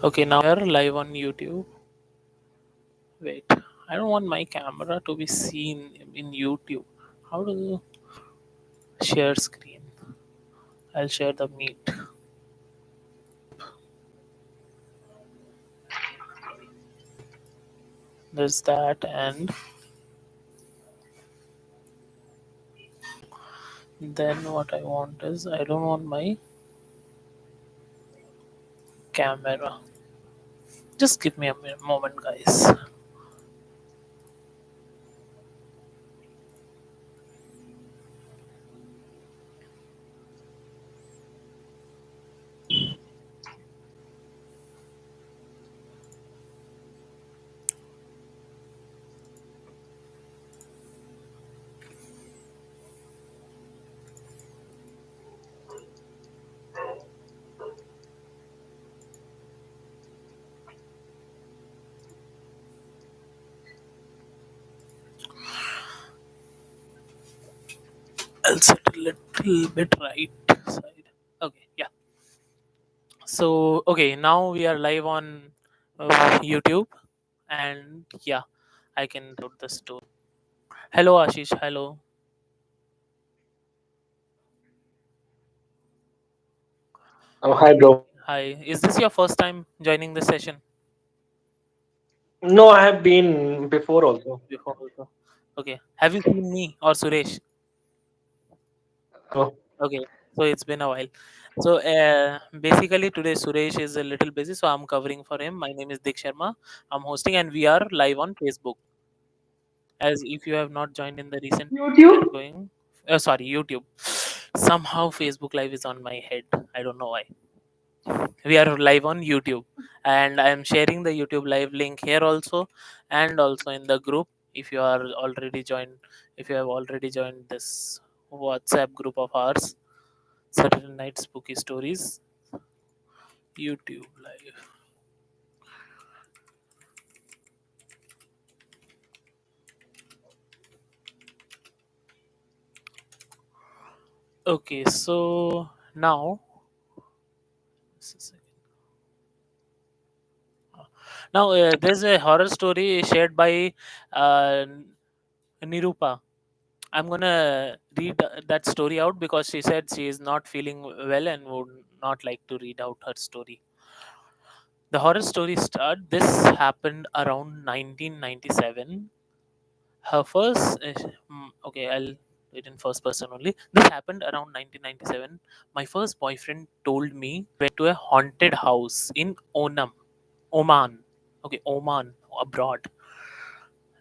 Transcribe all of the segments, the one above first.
Okay, now we're live on YouTube. Wait, I don't want my camera to be seen in YouTube. How do you share screen? I'll share the meet. There's that, and then what I want is I don't want my camera. Just give me a moment, guys. I'll set a little bit right side. Okay, yeah. So, okay, now we are live on YouTube, and yeah, I can put the story. Hello, Ashish. Hello. Oh, hi, bro. Hi. Is this your first time joining the session? No, I have been before also. Before also. Okay. Have you seen me or Suresh? Oh, Okay. So it's been a while. So basically today Suresh is a little busy, so I'm covering for him. My name is Dik Sharma. I'm hosting, and we are live on Facebook. As if you have not joined in the recent session YouTube? going, sorry, YouTube. Somehow Facebook Live is on my head. I don't know why. We are live on YouTube, and I am sharing the YouTube live link here also, and also in the group. If you are already joined, if you have already joined this WhatsApp group of ours, Saturday Night Spooky Stories YouTube live. Okay, so now, just a second. Now there's a horror story shared by uh, Nirupa. I'm gonna read that story out because she said she is not feeling well and would not like to read out her story. The horror story start. This happened around 1997. Her first, okay, I'll do it in first person only. This happened around 1997. My first boyfriend told me went to a haunted house in Oman. Okay, Oman, abroad.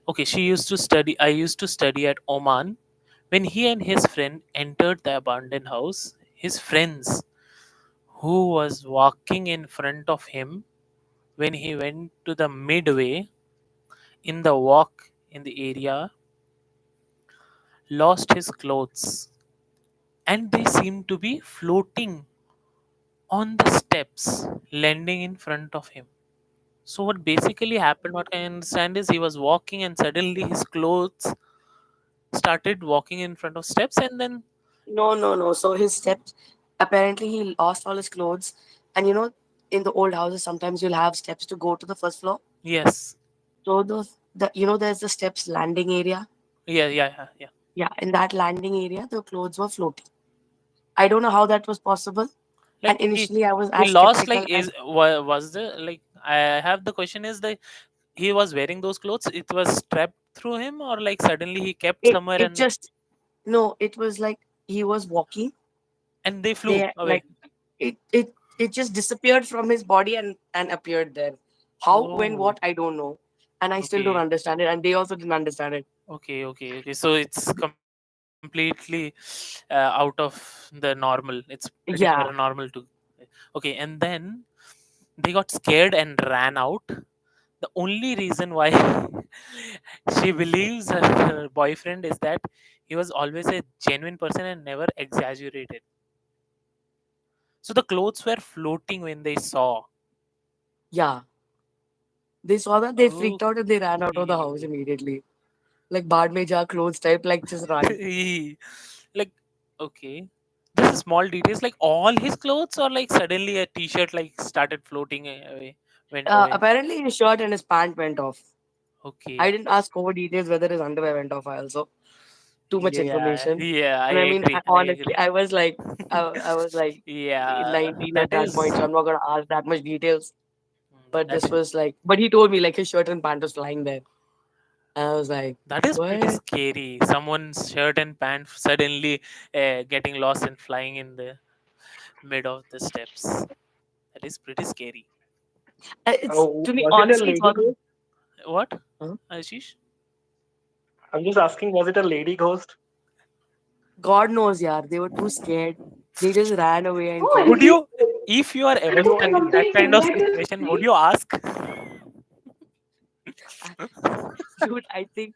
Okay, she used to study. I used to study at Oman. When he and his friend entered the abandoned house, his friends, who was walking in front of him, when he went to the midway in the walk in the area, lost his clothes, and they seemed to be floating on the steps, landing in front of him. So what basically happened, what I understand, is he was walking and suddenly his clothes started walking in front of steps, and then No, no, no. So his steps, apparently he lost all his clothes. And in the old houses, sometimes you'll have steps to go to the first floor. yes, So there's the steps landing area. yeah, yeah, yeah, yeah. Yeah, in that landing area, the clothes were floating. I don't know how that was possible. Like And initially, I was he as lost, like, skeptical is as was the, like, I have the question is the he was wearing those clothes, it was strapped through him, or like suddenly he kept it. somewhere It and just no. It was like he was walking. they flew They away. like it just disappeared from his body and appeared there. How, when, Oh, what, I don't know. And I still don't okay, understand it. And they also didn't understand it. okay, okay, okay. So it's completely out of the normal. It's pretty Yeah. paranormal to. Okay, and then they got scared and ran out. The only reason why she believes her boyfriend is that he was always a genuine person and never exaggerated. So the clothes were floating when they saw. Yeah. They saw that, they freaked out and they ran out of the house Okay. immediately. Like Bad Mein Ja clothes type, like just run. Like, okay. This is small details, like all his clothes, or like suddenly a t-shirt like started floating away. When Apparently, his shirt and his pant went off. I okay. didn't ask over details whether his underwear went off. I also too much Yeah, information. yeah, I And I mean, agree. I honestly, agree. I was like Yeah, 19 that at that is point, so I'm not gonna ask that much details. But that this was like, but he told me like his shirt and pant was lying there, and I was like, that is pretty what? scary. Someone's shirt and pant suddenly getting lost and flying in the mid of the steps. That is pretty scary. It's to me Was it a honestly, it's lady all. ghost? What, Huh? Ashish? I'm just asking, was it a lady ghost? God knows, yeah, they were too scared. They just ran away and Would cried. you, if you are ever stuck in that kind of situation, would you ask? Dude, I think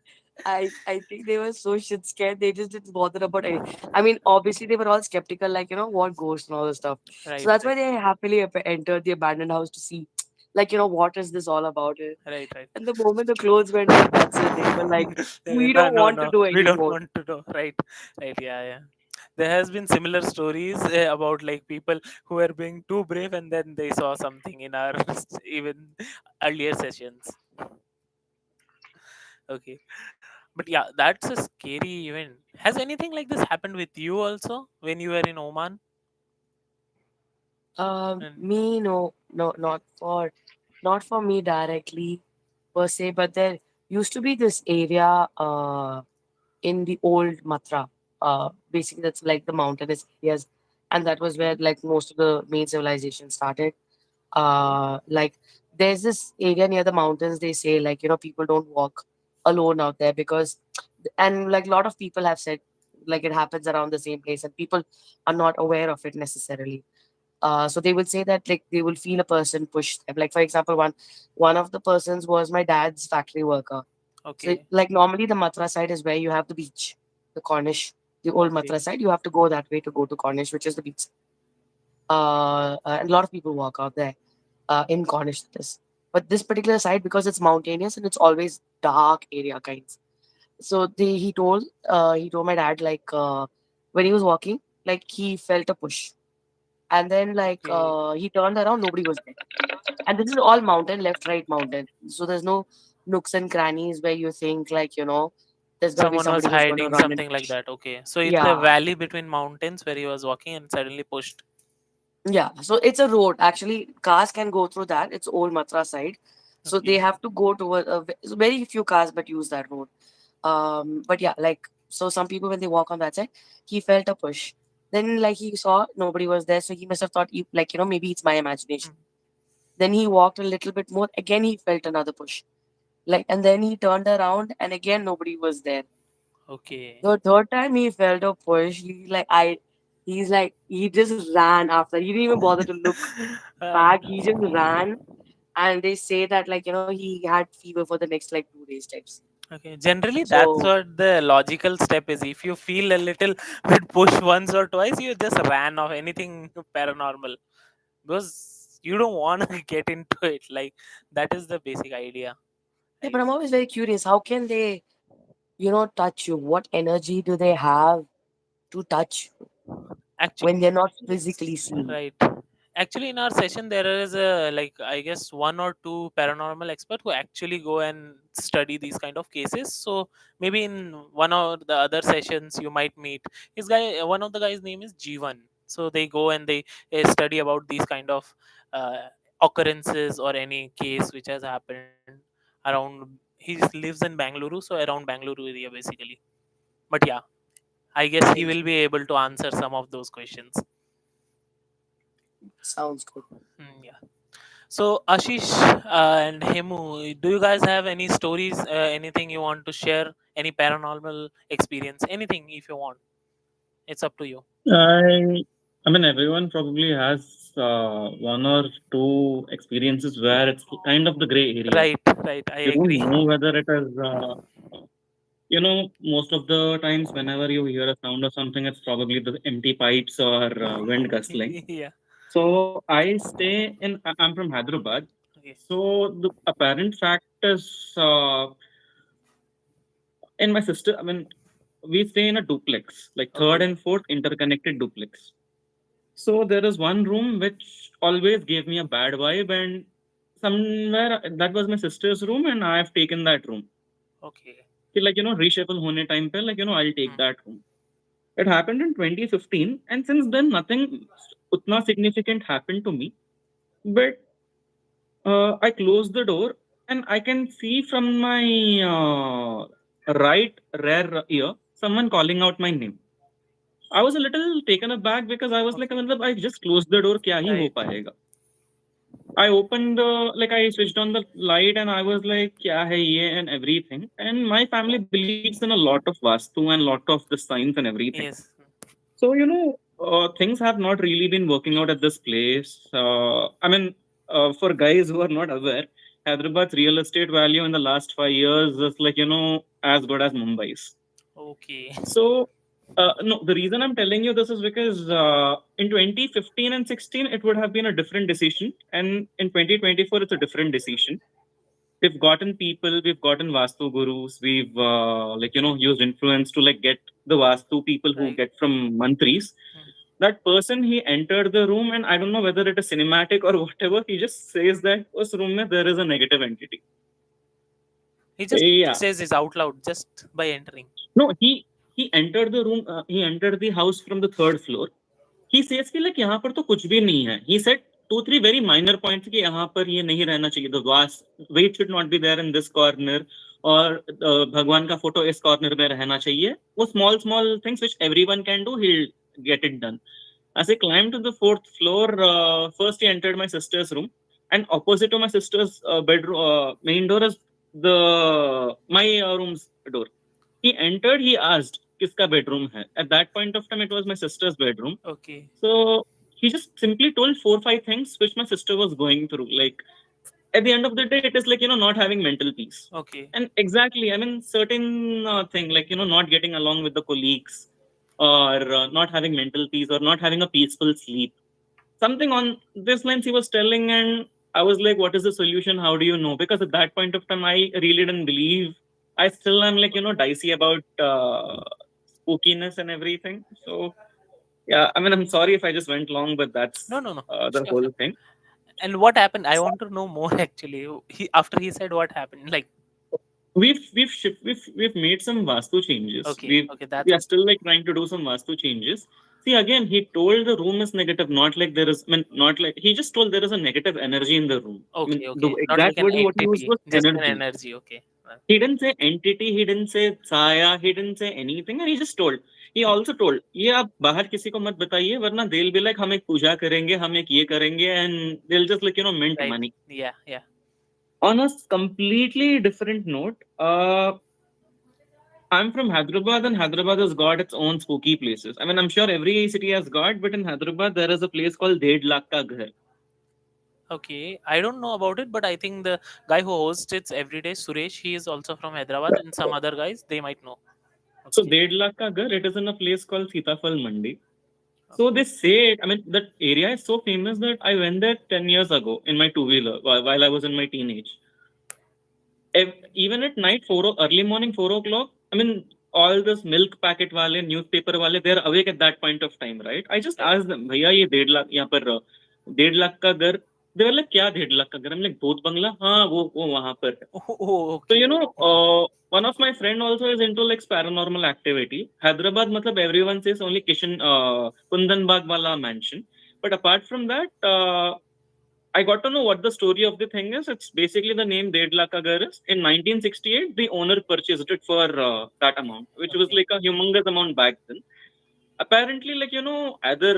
they were so shit scared. They just didn't bother about any. I mean, obviously they were all skeptical, like what ghosts and all this stuff. So Right, that's why right, they happily entered the abandoned house to see, like what is this all about? It. right, right. And the moment the clothes went off, that's it. They were like, we No, don't no, want to no. do We don't anymore. want to know. Right, right. Yeah, yeah. There has been similar stories about like people who were being too brave and then they saw something in our even earlier sessions. Okay, but yeah, that's a scary event. Has anything like this happened with you also when you were in Oman? And Me, no, no, not for me directly per se, but there used to be this area, in the old Matra. Basically, that's like the mountainous areas, and that was where like most of the main civilization started. Like there's this area near the mountains. They say like people don't walk alone out there because, and like a lot of people have said like it happens around the same place, and people are not aware of it necessarily. So they will say that like they will feel a person push them. Like for example, one of the persons was my dad's factory worker. So, okay, like normally the Matra side is where you have the beach, the Cornish, the old okay, Matra side. You have to go that way to go to Cornish, which is the beach. And a lot of people walk out there, in Cornish. That is. But this particular side, because it's mountainous and it's always dark area kinds. So he told my dad like when he was walking, like he felt a push, and then like okay. he turned around, nobody was there. And this is all mountain, left, right mountain. So there's no nooks and crannies where you think like, there's gonna be Someone was somebody who's gonna hiding, run and something like push. that. Okay, so it's a Yeah. valley between mountains where he was walking and suddenly pushed. Yeah. So it's a road. Actually, cars can go through that. It's old Matra side. So they Okay, have to go to very few cars but use that road. But yeah, like so some people when they walk on that side, he felt a push. Then like he saw nobody was there, so he must have thought like, maybe it's my imagination. mm, Then he walked a little bit more. Again, he felt another push. Like, and then he turned around, and again nobody was there. okay. The third time he felt a push. He's like he just ran after. He didn't even bother to look Uh, back. He just ran, and they say that like he had fever for the next like 2 days types. okay, generally that's So what the logical step is. If you feel a little bit push once or twice, you just ran off anything paranormal because you don't want to get into it. Like that is the basic idea, yeah, I but I'm guess. always very curious. How can they touch you? What energy do they have to touch you when Actually, they're not physically seen? right. Actually, in our session, there is a like I guess one or two paranormal expert who actually go and study these kind of cases. So maybe in one or the other sessions, you might meet his guy. One of the guys' name is Jivan. So they go and they study about these kind of uh, occurrences or any case which has happened around. He lives in Bangalore, so around Bangalore area basically. But yeah, I guess he will Nice. be able to answer some of those questions. Sounds good. Yeah. So Ashish and Hemu, do you guys have any stories? Anything you want to share? Any paranormal experience? Anything if you want. It's up to you. I, I mean, everyone probably has one or two experiences where it's kind of the gray area. Right, right. I You don't agree. know whether it is, most of the times whenever you hear a sound or something, it's probably the empty pipes or wind gustling. Yeah. So I stay I'm from Hyderabad. Okay. So the apparent fact is, in my sister, I mean, we stay in a duplex, like third Okay. and fourth interconnected duplex. So there is one room which always gave me a bad vibe, and somewhere that was my sister's room, and I have taken that room. Okay. कि like reshuffle होने time पे like I'll take Hmm. that room. It happened in 2015, and since then nothing utna significant happened to me. But I closed the door, and I can see from my right rear ear someone calling out my name. I was a little taken aback because I was like, Okay. मतलब, I just closed the door, क्या ही हो Right. पाएगा? I opened like I switched on the light and I was like, kya hai ye and everything. And my family believes in a lot of vastu and lot of the science and everything. Yes. So things have not really been working out at this place. I mean, for guys who are not aware, Hyderabad's real estate value in the last 5 years is like as good as Mumbai's. Okay. So, no, the reason I'm telling you this is because in 2015 and 16, it would have been a different decision. And in 2024, it's a different decision. We've gotten people, we've gotten Vastu gurus, we've, used influence to like get the Vastu people who Right. get from mantris. Hmm. That person, he entered the room, and I don't know whether it is cinematic or whatever. He just says that us room mein there is a negative entity. He just Yeah. says this out loud just by entering. No, he entered the room. He entered the house from the third floor. He says कि like यहाँ पर तो कुछ भी नहीं है. He said 2-3 very minor points कि यहाँ पर ये नहीं रहना चाहिए. The vase weight should not be there in this corner. और भगवान का फोटो इस कॉर्नर में रहना चाहिए. वो small things which everyone can do, he'll get it done. As I climbed to the fourth floor, first he entered my sister's room, and opposite to my sister's bedroom, main door is the my room's door. He entered. He asked, "Kiska bedroom hai?" At that point of time, it was my sister's bedroom. Okay. So he just simply told 4-5 things which my sister was going through. Like at the end of the day, it is like not having mental peace. Okay. And exactly, I mean, certain thing like not getting along with the colleagues, or not having mental peace, or not having a peaceful sleep. Something on this lines he was telling, and I was like, "What is the solution? How do you know?" Because at that point of time, I really didn't believe. I still am like dicey about spookiness and everything. So yeah, I mean, I'm sorry if I just went long, but that's No, no, no. the Sure, whole sure. thing. And what happened? I want to know more actually. He after he said what happened, like We've made some vastu changes. okay, We that's are still like trying to do some vastu changes. See, again, he told the room is negative, not like there is, I mean, not like he just told there is a negative energy in the room. I mean, okay, the okay. Not like exact an word what he used entity, was just an energy. energy. Okay. He didn't say entity, he didn't say saya, he didn't say anything, and he just told. He also told, ये आप बाहर किसी को मत बताइए, वरना they'll be like हम एक पूजा करेंगे, हम एक ये करेंगे, and they'll just like mint Right. money. Yeah, yeah. On a completely different note, I'm from Hyderabad, and Hyderabad has got its own spooky places. I mean, I'm sure every city has got, but in Hyderabad, there is a place called Ded Lakh Ka Ghar. Okay. I don't know about it, but I think the guy who hosts it every day, Suresh, he is also from Hyderabad, and some other guys they might know. So, Okay. Ded Lakh Ka Ghar, it is in a place called Sitafal Mandi. So, they say, I mean, that area is so famous that I went there 10 years ago in my two-wheeler while I was in my teenage. Even at night, early morning, 4 o'clock, I mean, all this milk packet wale, newspaper wale, they're awake at that point of time, right? I just Right. asked them, भैया ये 1.5 लाख यहाँ पर 1.5 लाख का घर. They were like, क्या 1.5 लाख का घर? I'm like, भूत बंगला. हाँ, वो वहाँ पर है. Oh, So okay. one of my friend also is into like paranormal activity. Hyderabad, matlab everyone says only Kundan Bagh wala mansion. But apart from that, I got to know what the story of the thing is. It's basically the name Ded Lakh Ka Ghar is. In 1968, the owner purchased it for that amount, which was Okay. like a humongous amount back then. Apparently, like either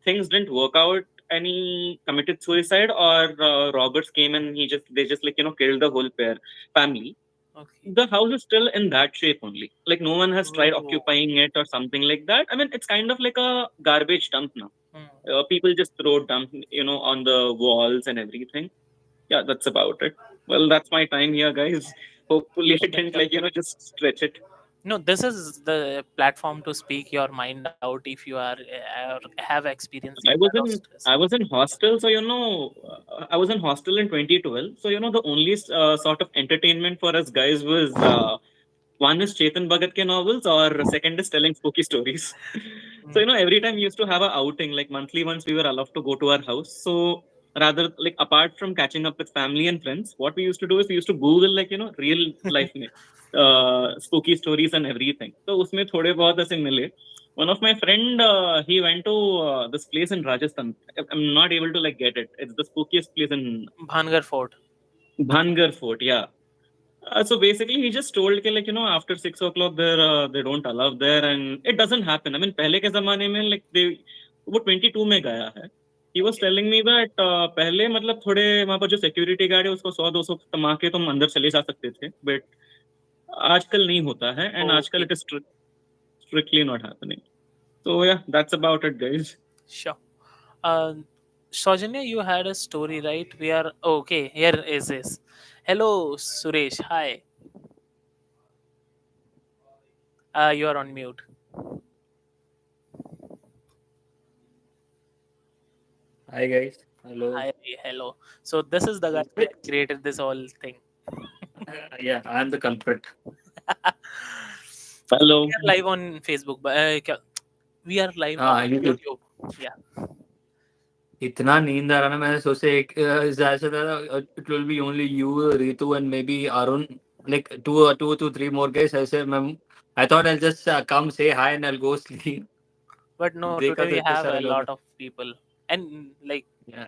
things didn't work out, and he committed suicide, or robbers came and they just like killed the whole family. Okay. The house is still in that shape only. Like no one has tried Oh. occupying it or something like that. I mean, it's kind of like a garbage dump now. Hmm. People just throw dump, on the walls and everything. Yeah, that's about it. Well, that's my time here, guys. Hopefully, I didn't like just stretch it. No, this is the platform to speak your mind out if you are or have experienced this I was kind of in stress. I was in hostel, so I was in hostel in 2012. So the only sort of entertainment for us guys was one is Chetan Bhagat ke novels, or second is telling spooky stories. So Hmm. every time we used to have a outing, like monthly once we were allowed to go to our house. So rather like apart from catching up with family and friends, what we used to do is we used to Google like real life में spooky stories and everything. तो उसमें थोड़े बहुत ऐसे मिले. One of my friend, he went to this place in Rajasthan. I'm not able to like get it. It's the spookiest place in Bhangar Fort. Bhangar Fort. Yeah. So basically, he just told कि like after 6 o'clock there they don't allow there, and it doesn't happen. I mean पहले के ज़माने में like वो 22 में गया है. He was telling me that पहले मतलब थोड़े वहाँ पर जो security guard है उसको 100-200 तमा के तुम अंदर चले जा सकते थे, but आजकल नहीं होता है, and आजकल it is strictly not happening. So yeah, that's about it, guys. Sure. Saujanya, you had a story, right? We are okay. Here is this. Hello, Suresh. Hi. You are on mute. Hi guys. Hello. Hi. Hello. So this is the guy that created this whole thing. Yeah, I'm the culprit. Hello. We are live on Facebook. We are live Ah, on YouTube. YouTube. Yeah. इतना नींद आ रहा ना मैंने सोचा एक it will be only you, Ritu, and maybe Arun, like two to three more guys. I thought I'll just come say hi and I'll go sleep. But no, देखा today तो we इतने have a सारे लोग lot of people, and like Yeah.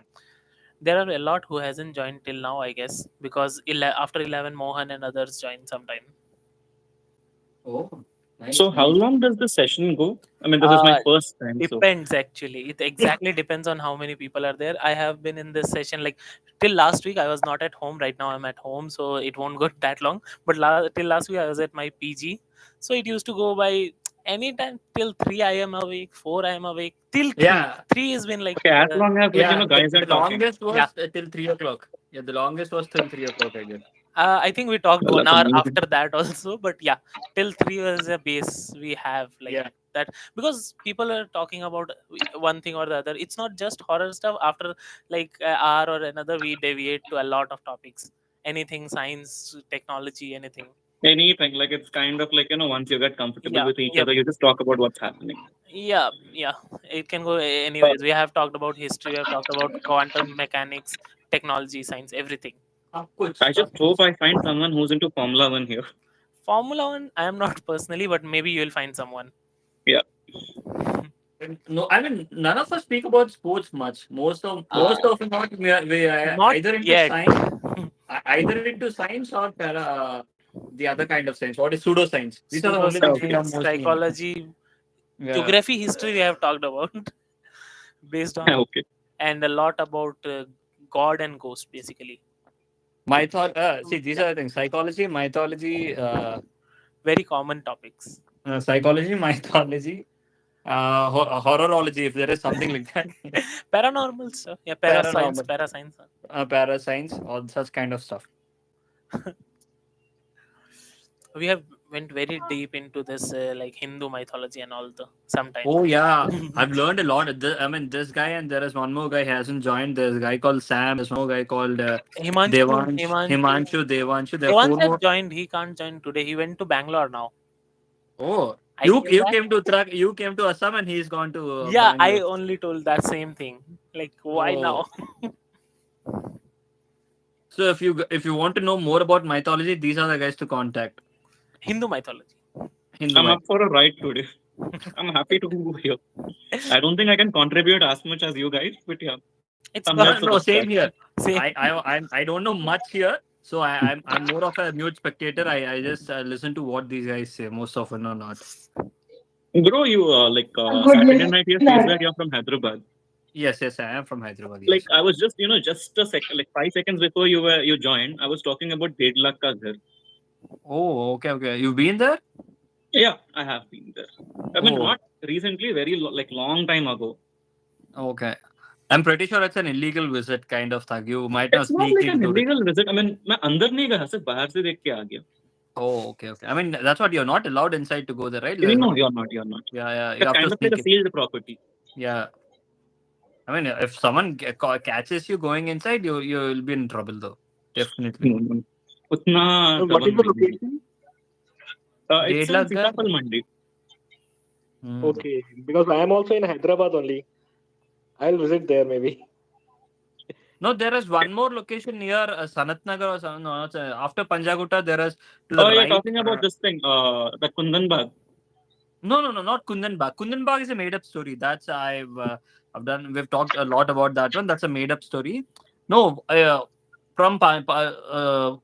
there are a lot who hasn't joined till now, I guess, because after 11, Mohan and others joined sometime. Oh, nice. So how nice. long does the session go? I mean, this is my first time. So Depends actually. It exactly depends on how many people are there. I have been in this session like till last week. I was not at home. Right now I'm at home, so it won't go that long. But till last week I was at my PG, so it used to go by anytime till 3 I am awake, 4 I am awake, till 3. Yeah. 3 has been like okay, as long as like Yeah, guys the are talking. longest was Yeah. till 3 o'clock. Yeah, the longest was till 3 o'clock, I guess. I think we talked Well, 1 that's hour amazing. after that also, but yeah, till 3 was a base we have like Yeah. that, because people are talking about one thing or the other. It's not just horror stuff. After like an hour or another, we deviate to a lot of topics. Anything, science, technology, anything. Anything like it's kind of like once you get comfortable Yeah, with each yep. other, you just talk about what's happening. Yeah, it can go anyways. We have talked about history, we have talked about quantum mechanics, technology, science, everything. I just hope I find someone who's into Formula One here. Formula One, I am not personally, but maybe you will find someone. Yeah. No, I mean none of us speak about sports much. Most of it not we are Not either into yet. science, either into science or the other kind of science. What is pseudoscience? These are the only things we are Pseudoscience, mostly into. psychology, Yeah. geography, history we have talked about based on, Okay. and a lot about God and ghost basically. See, these are the things. Psychology, mythology, Very common topics. psychology, mythology, horrorology, if there is something like that. Paranormal stuff. Yeah, parascience, Paranormal. parascience. Parascience, all such kind of stuff. We have went very deep into this like Hindu mythology and all the sometimes. Oh yeah, I've learned a lot. I mean, this guy and there is one more guy who hasn't joined. There's a guy called Sam. There's one more guy called Himanshu. Devanshu. There are four Devanshu more. joined. He can't join today. He went to Bangalore now. Oh, I you came back. came to Uttarakhand. You came to Assam, and he's gone to. Yeah, I Bangalore. only told that same thing. Like, why Oh. now? So if you want to know more about mythology, these are the guys to contact. Hindu mythology. I'm up for a ride today. I'm happy to go here. I don't think I can contribute as much as you guys, but yeah. It's I'm fun. not No, same here. Same. I don't know much here, so I'm more of a mute spectator. I just listen to what these guys say, most often or not. Bro, you Saturday night here says that you're from Hyderabad. Yes, I am from Hyderabad. Like Yes. I was just just a second, like 5 seconds before you joined, I was talking about Ded Lakh Ka Ghar. Oh, okay. You've been there? Yeah, I have been there. I mean, Oh. not recently, very long time ago. Okay. I'm pretty sure it's an illegal visit kind of thing. You might not It's not sneak like an into it. illegal visit. I mean, मैं अंदर नहीं गया, सिर्फ बाहर से देख के आ गया. Oh, okay. I mean, that's what you're not allowed inside to go there, right? No, you're not. Yeah. You It's have kind to of like sneak a in. sealed property. Yeah. I mean, if someone catches you going inside, you'll be in trouble though. Definitely. उतना So what is the trouble नहीं. location? It's in Ded Lakh Ghar? Sitapal Mandi. Hmm. Okay, because I am also in Hyderabad only. I'll visit there maybe. No, there is one more location near Sanat Nagar or something. No, it's, after Panjagutta, there is to the Oh, you're right. talking about this thing, the Kundan Bagh. No, not Kundan Bagh. Kundan Bagh is a made up story. That's I've done. We've talked a lot about that one. That's a made up story. No, from Panjagutta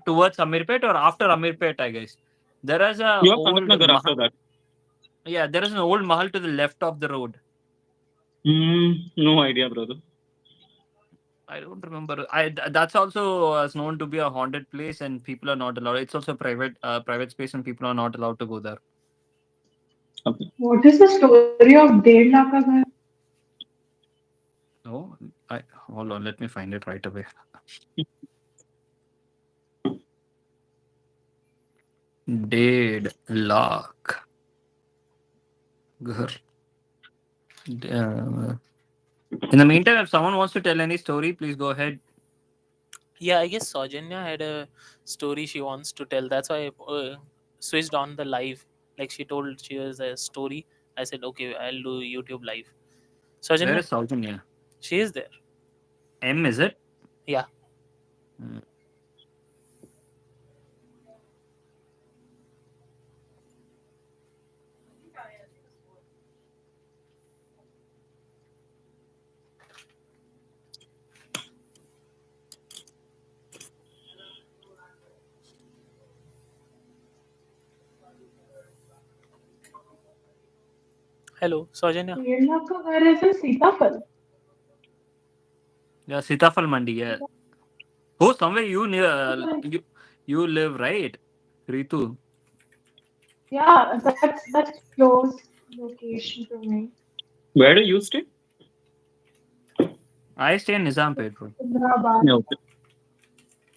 towards Amirpet or after Amirpet, I guess. There is a You have Sanat old Nagar mahal. after that. Yeah, there is an old mahal to the left of the road. No idea, brother. I don't remember. That's also known to be a haunted place, and people are not allowed. It's also private space, and people are not allowed to go there. Okay. What is the story of Ded Laka Ghar? No, I hold on. Let me find it right away. Dead Lock. Ghar. In the meantime, if someone wants to tell any story, please go ahead. Yeah, I guess Saujanya had a story she wants to tell. That's why I switched on the live. Like she told she has a story. I said, okay, I'll do YouTube live. Where Saujanya, is Saujanya? she is there. M, is it? Yeah. Hmm. Hello, Saujanya. Ded Laka Ghar is in Sitapal. Yeah, Sitafal Mandi. Yeah. Oh, somewhere you near you live, right, Ritu? Yeah, that's close location to me. Where do you stay? I stay in Nizampet, bro. Hyderabad. Yeah, okay.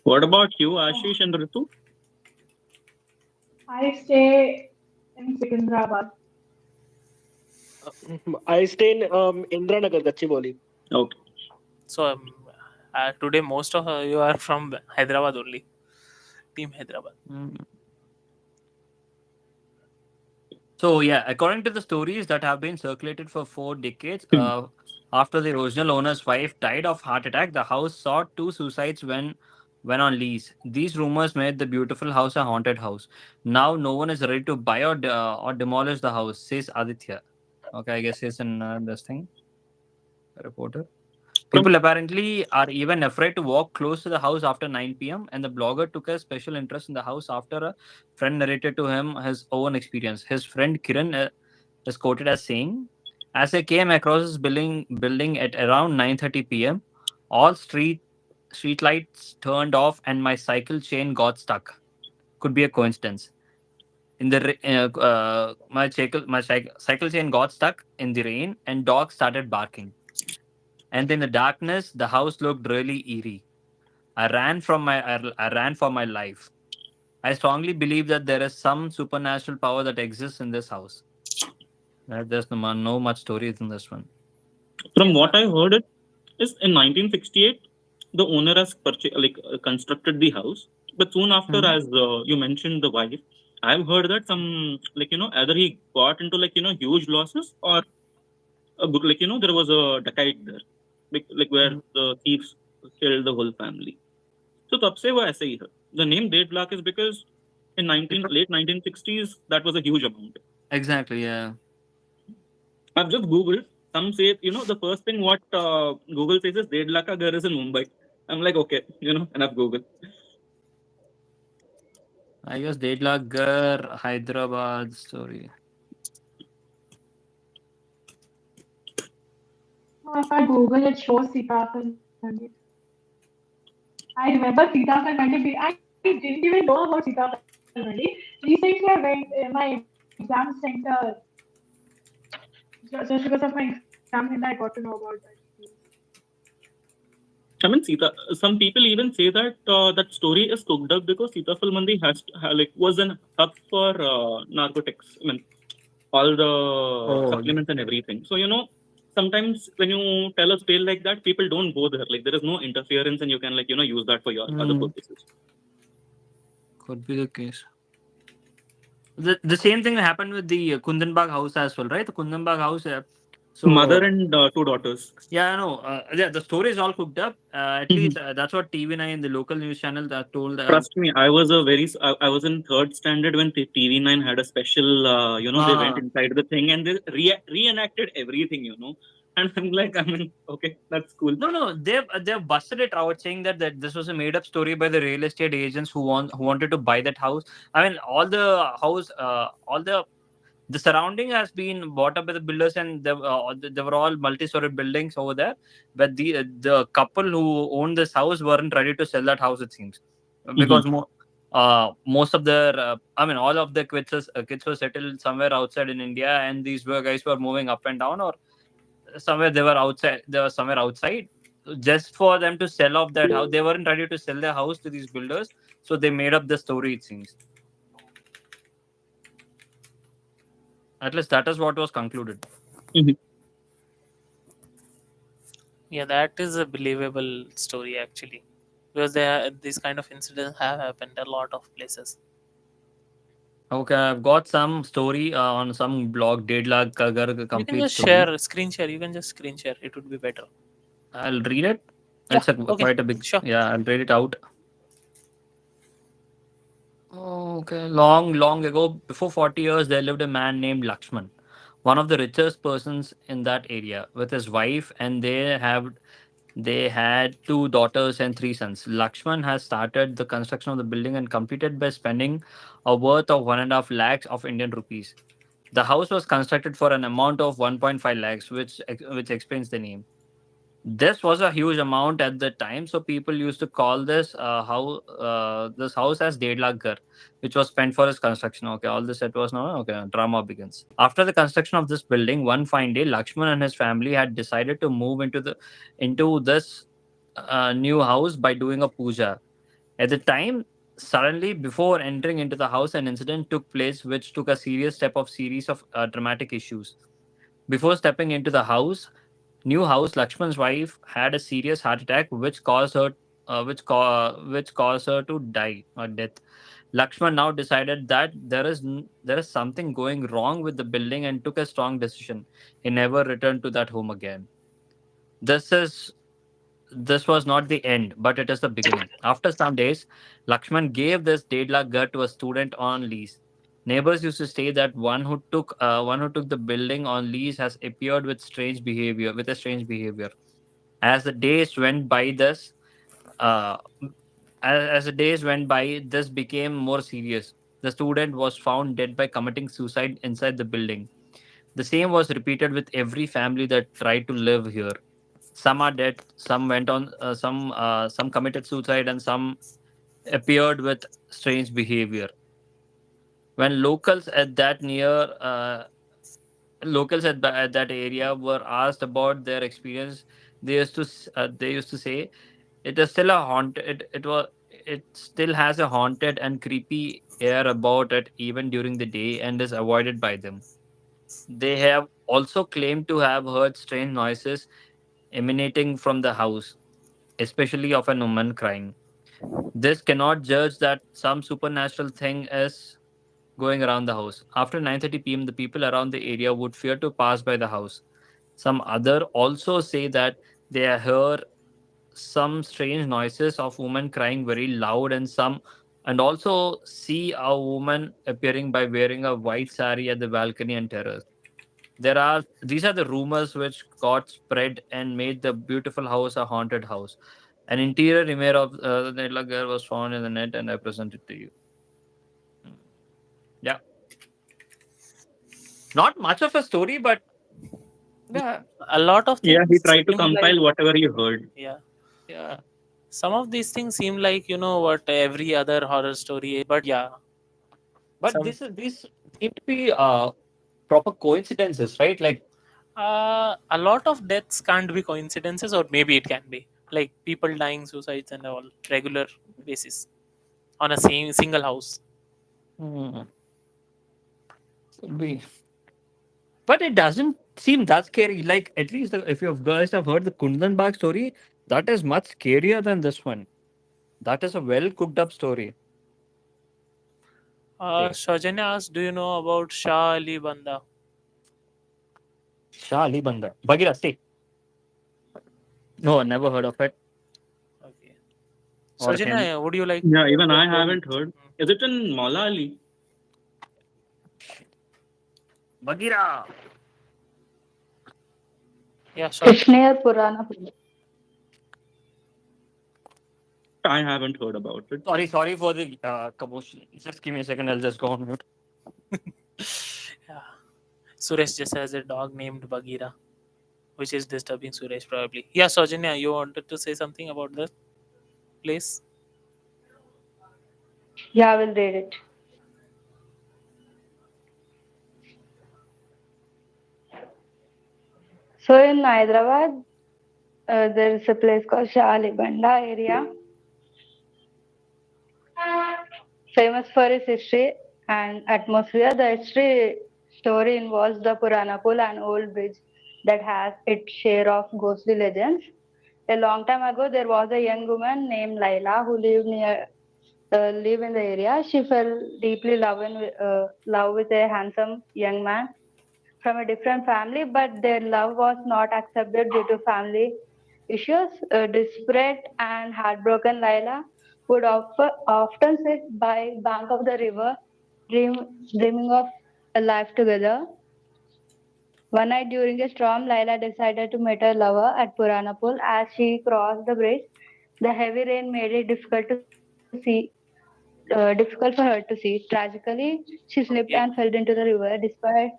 What about you, Ashish and Ritu? I stay in Secunderabad. I stay in Indranagar, Gachibowli. Okay. So today most of you are from Hyderabad only. Team Hyderabad. So yeah, according to the stories that have been circulated for 4 decades, after the original owner's wife died of heart attack, the house saw 2 suicides when on lease. These rumors made the beautiful house a haunted house. Now no one is ready to buy or demolish the house, says Aditya. Okay, I guess he's in this thing, a reporter. From People apparently are even afraid to walk close to the house after 9 p.m. And the blogger took a special interest in the house after a friend narrated to him his own experience. His friend Kiran is quoted as saying, "As I came across this building at around 9:30 p.m., all street lights turned off and my cycle chain got stuck. Could be a coincidence. In the my cycle chain got stuck in the rain and dogs started barking. And in the darkness, the house looked really eerie. I ran for my life. I strongly believe that there is some supernatural power that exists in this house. There's no much stories in this one. what I heard it is in 1968 the owner has constructed the house, but soon after, Mhm. as you mentioned the wife, I've heard that some either he got into huge losses or there was a decade there, where the thieves killed the whole family. So तब से वो ऐसे ही है. The name Dead Lakh is because in late 1960s that was a huge amount. Exactly, yeah. I've just googled. Some say the first thing what Google says is Dead Lakh Ghar is in Mumbai. I'm like, okay, enough Google. I guess Dedlagar, Hyderabad story. If I Google it, shows Sitapal Mandir. I remember Sitapal Mandir. I didn't even know about Sitapal Mandir. Recently, I went in my exam center just because of my exam center. I got to know about that. I mean, some people even say that that story is cooked up because Sitapal Mandi was an hub for narcotics. I mean, all the supplements and everything. So sometimes when you tell a tale like that, people don't go there. Like there is no interference, and you can use that for your other purposes. Could be the case. The same thing happened with the Kundanbag house as well, right? The Kundanbag house, So Mother and two daughters. yeah, I know. Yeah, the story is all cooked up. At least that's what TV9, the local news channel, that told. Trust me, I was in third standard when TV9 had a special, they went inside the thing and they reenacted everything, And I'm like, okay, that's cool. No, they've busted it out, saying that this was a made up story by the real estate agents who wanted to buy that house. I mean, all the surrounding has been bought up by the builders, and they were all multi-story buildings over there. But the couple who owned this house weren't ready to sell that house. It seems because most of their, I mean, all of the kids were settled somewhere outside in India, and these guys were moving up and down, or somewhere they were outside. They were somewhere outside, just for them to sell off that house. They weren't ready to sell their house to these builders, so they made up the story. It seems. At least that is what was concluded. Yeah, that is a believable story actually, because these kind of incidents have happened a lot of places. Okay, I've got some story on some blog, Ded Lakh Ka Ghar You can complete just story. screen share. You can just screen share. It would be better. I'll read it. Yeah, It's okay, quite a big. sure. Yeah, I'll read it out. Okay, long ago, before 40 years, there lived a man named Lakshman, one of the richest persons in that area, with his wife, and they had two daughters and three sons. Lakshman has started the construction of the building and completed by spending a worth of 1.5 lakhs of Indian rupees. The house was constructed for an amount of 1.5 lakhs, which explains the name. This was a huge amount at the time, so people used to call this house as Ded Lakh Ghar, which was spent for its construction. Okay, all this set was now okay. Drama begins. After the construction of this building, one fine day, Lakshman and his family had decided to move into this new house by doing a puja. At the time, suddenly, before entering into the house, an incident took place which took a serious step of series of dramatic issues. Before stepping into the new house, Lakshman's wife had a serious heart attack, which caused her to die or death. Lakshman now decided that there is something going wrong with the building and took a strong decision. He never returned to that home again. This is this was not the end, but it is the beginning. After some days, Lakshman gave this Ded Lakh Ghar to a student on lease. Neighbors used to say that one who took the building on lease has appeared with a strange behavior. As the days went by, uh, as the days went by, this became more serious. The student was found dead by committing suicide inside the building. The same was repeated with every family that tried to live here. Some are dead, some went on, some committed suicide, and some appeared with strange behavior. When locals at that area were asked about their experience, they used to say it is still a haunted. It still has a haunted and creepy air about it even during the day and is avoided by them. They have also claimed to have heard strange noises emanating from the house, especially of an woman crying. This cannot judge that some supernatural thing is going around the house. After 9:30 p.m., the people around the area would fear to pass by the house. Some other also say that they hear some strange noises of women crying very loud, and also see a woman appearing by wearing a white sari at the balcony and terrace. These are the rumors which got spread and made the beautiful house a haunted house. An interior image of the Netla girl was found in the net, and I present it to you. Yeah, not much of a story, but yeah, A lot of things Yeah, he tried to seem like, compile whatever he heard. yeah, yeah. some of these things seem like, what every other horror story is, but yeah, But some these seem to be proper coincidences, right? Like, a lot of deaths can't be coincidences, or maybe it can be like people dying, suicides, and all regular basis on a same single house. hmm, could be. But it doesn't seem that scary. Like, at least if you guys have heard the Kundan Bag story, that is much scarier than this one. That is a well cooked up story. Okay. Shaujanya asked, do you know about Shah Ali Banda? Shah Ali Banda. Bagheera, stay. No, never heard of it. Okay. Or Sojanya, him. would you like? Yeah, even to I go- haven't heard. Is it in Maula Ali? Bagheera. Yeah, sure. It's near Purana. I haven't heard about it. Sorry for the commotion. Just give me a second. I'll just go on mute. Yeah. Suresh just has a dog named Bagheera, which is disturbing Suresh probably. Yeah, Sojanya, you wanted to say something about the place? Yeah, I will read it. So in Hyderabad, there is a place called Shalibanda area, famous for its history and atmosphere. The history story involves the Purana Pool, an old bridge that has its share of ghostly legends. A long time ago, there was a young woman named Laila who lived in the area. She fell deeply love with a handsome young man from a different family, but their love was not accepted due to family issues. Desperate and heartbroken, Laila would often sit by bank of the river, dream, dreaming of a life together. One night during a storm, Laila decided to meet her lover at Purana Pool. As she crossed the bridge, the heavy rain made it difficult for her to see. Tragically, she slipped and Okay. fell into the river. Despite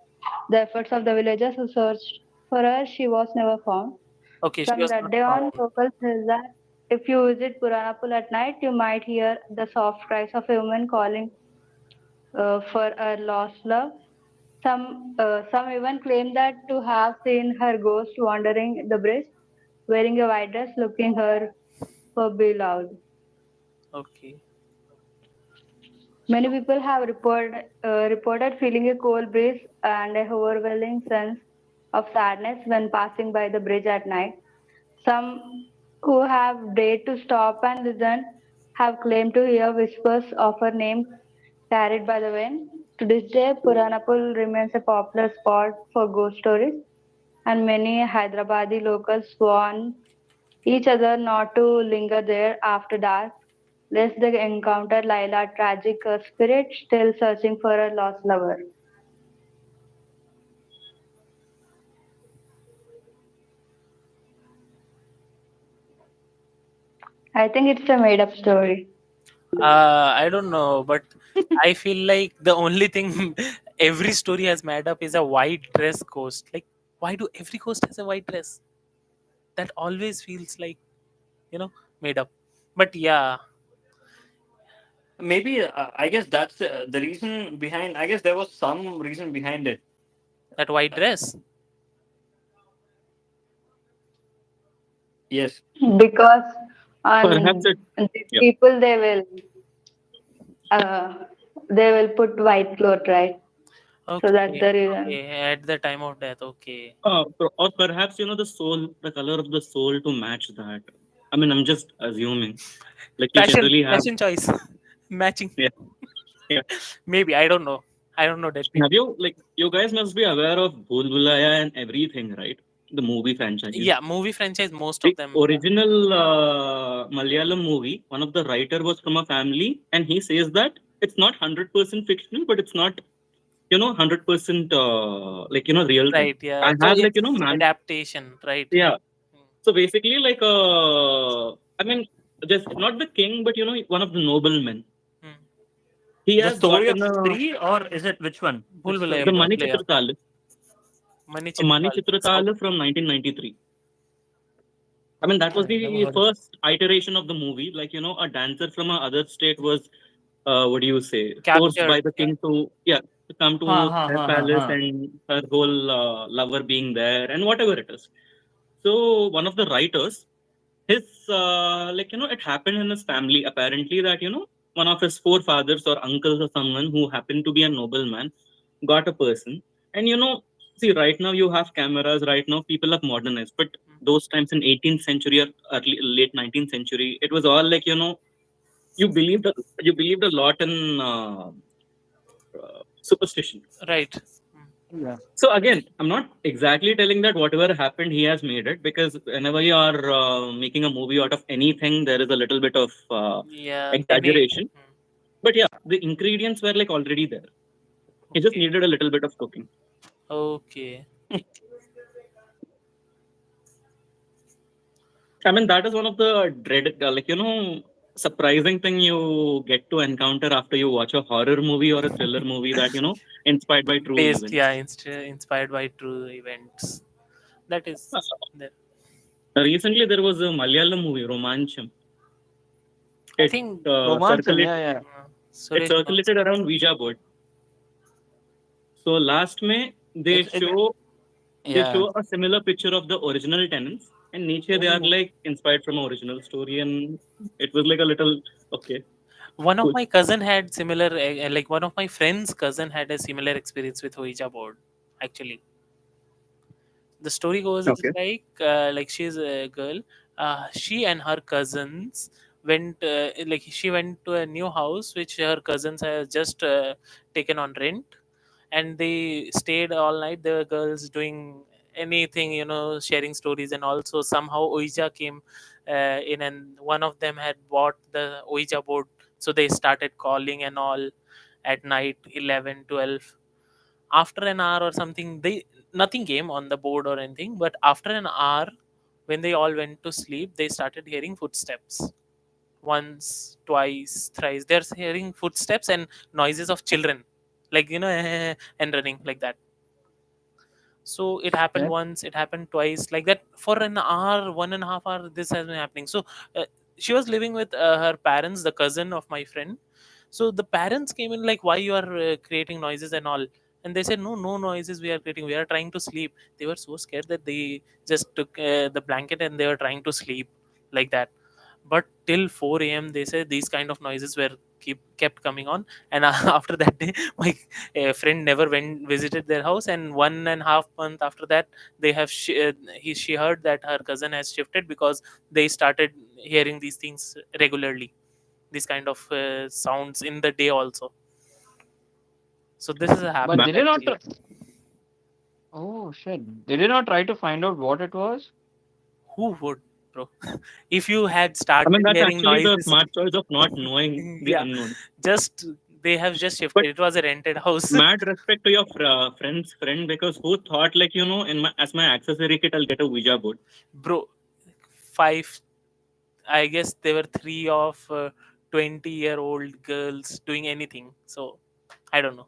the efforts of the villagers who searched for her, she was never found. Okay, she From was that not day on, found. locals tell that if you visit Purana Pool at night, you might hear the soft cries of a woman calling for a lost love. Some even claim that to have seen her ghost wandering the bridge, wearing a white dress, looking her for beloved. Okay. Many people have reported feeling a cold breeze and a overwhelming sense of sadness when passing by the bridge at night. Some who have dared to stop and listen have claimed to hear whispers of her name carried by the wind. To this day, Puranapul remains a popular spot for ghost stories, and many Hyderabadi locals warn each other not to linger there after dark, lest they encounter Laila, tragic spirit still searching for a lost lover. I think it's a made up story. I don't know, but I feel like the only thing every story has made up is a white dress ghost. Like, why do every ghost has a white dress? That always feels like, you know, made up. But yeah, Maybe I guess that's the reason behind. I guess there was some reason behind it. that white dress. Yes. Because Perhaps on it. these Yeah. people uh, they will put white cloth, right? So that's Okay, the reason. okay. At the time of death, okay. Or perhaps the soul, the color of the soul to match that. I mean, I'm just assuming. Like you generally have. Fashion choice, matching. Yeah. Yeah. Maybe I don't know. I don't know dead Have people. you like you guys must be aware of Bhool Bhulaiya and everything, right? The movie franchise. Yeah, movie franchise. Most of The them. original Malayalam movie, one of the writer was from a family, and he says that it's not 100% fictional, but it's not 100% real thing. Right. Yeah. I So have it's man. adaptation, right? Yeah. Hmm. So basically, I mean, just not the king, but one of the noblemen. Hmm. He The has story of gotten the three, or is it which one? Bhul Which Bhulaiya, story? the Bhul Mani Bhulaiya. Chitratal. Mani Mani Chitratal. South. Chitratal from 1993. I mean, that was I never the heard of it. first iteration of the movie. Like, a dancer from another state was, what do you say, forced Captured. by the Yeah. king to come Ha to ha their ha ha palace ha. and her whole lover being there and whatever it is. So, one of the writers, it happened in his family apparently that, one of his forefathers or uncles or someone who happened to be a nobleman got a person. And, see, right now you have cameras, right now people have modernized, but those times in 18th century or early, late 19th century, it was all like, you believed you believed a lot in superstition. Right. Hmm. Yeah. So again, I'm not exactly telling that whatever happened, he has made it, because whenever you are making a movie out of anything, there is a little bit of Yeah, they make. exaggeration. But yeah, the ingredients were like already there. It just Okay. needed a little bit of cooking. Okay. I mean, that is one of the dreaded, surprising thing you get to encounter after you watch a horror movie or a thriller movie that, inspired by true Based, yeah, events. inspired by true events. That is there. Recently, there was a Malayalam movie, Romancham. I It think Romancam, circulated. yeah. It Suresh knows. circulated around Ouija board. So last May It's they yeah. show a similar picture of the original tenants, and Nietzsche they are Oh. like inspired from an original story, and it was like a little okay. One of Cool. my cousin had similar, like one of my friend's cousin had a similar experience with Ouija board. Actually, the story goes is Okay. like she's a girl. She and her cousins went, like she went to a new house which her cousins have just taken on rent, and they stayed all night. The girls doing anything, sharing stories, and also somehow Ouija came in, and one of them had bought the Ouija board, so they started calling and all at night 11, 12. After an hour or something, they nothing came on the board or anything, but after an hour, when they all went to sleep, they started hearing footsteps. Once, twice, thrice, they're hearing footsteps and noises of children, like and running like that. So it happened Okay. once, it happened twice, like that for an hour, 1.5 hour. This has been happening. So she was living with her parents, the cousin of my friend. So the parents came in like, why you are creating noises and all? And they said, no, no noises we are creating. We are trying to sleep. They were so scared that they just took the blanket and they were trying to sleep like that. But till 4 a.m. they said these kind of noises were kept coming on. And after that day, my friend never went visited their house. And 1.5 month after that, they have she heard that her cousin has shifted because they started hearing these things regularly, these kind of sounds in the day also. So this is But happened did you not? actually. Oh shit! Did you not try to find out what it was? Who would, bro? If you had I started mean, that's hearing actually the noises, smart choice of not knowing the yeah, unknown. just they have just shifted. But It was a rented house. mad respect to your friend's friend, because who thought like as my accessory kit I'll get a Ouija board. Bro, five, I guess there were three of 20-year-old girls doing anything. So I don't know.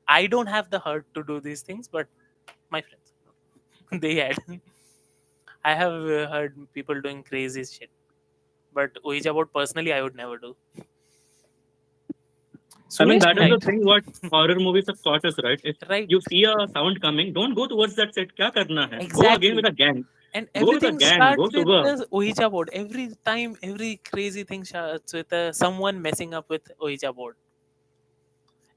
I don't have the heart to do these things, but my friends, they had. I have heard people doing crazy shit, but Ouija board personally, I would never do. I mean, Suresh that is the might, thing what horror movies have taught us, right? If right? you see a sound coming, don't go towards that set. Kya karna hai? Go again with Exactly. a gang. And Go with a everything gang. Go starts with subah. the Ouija board. Every time, every crazy thing starts with someone messing up with Ouija board.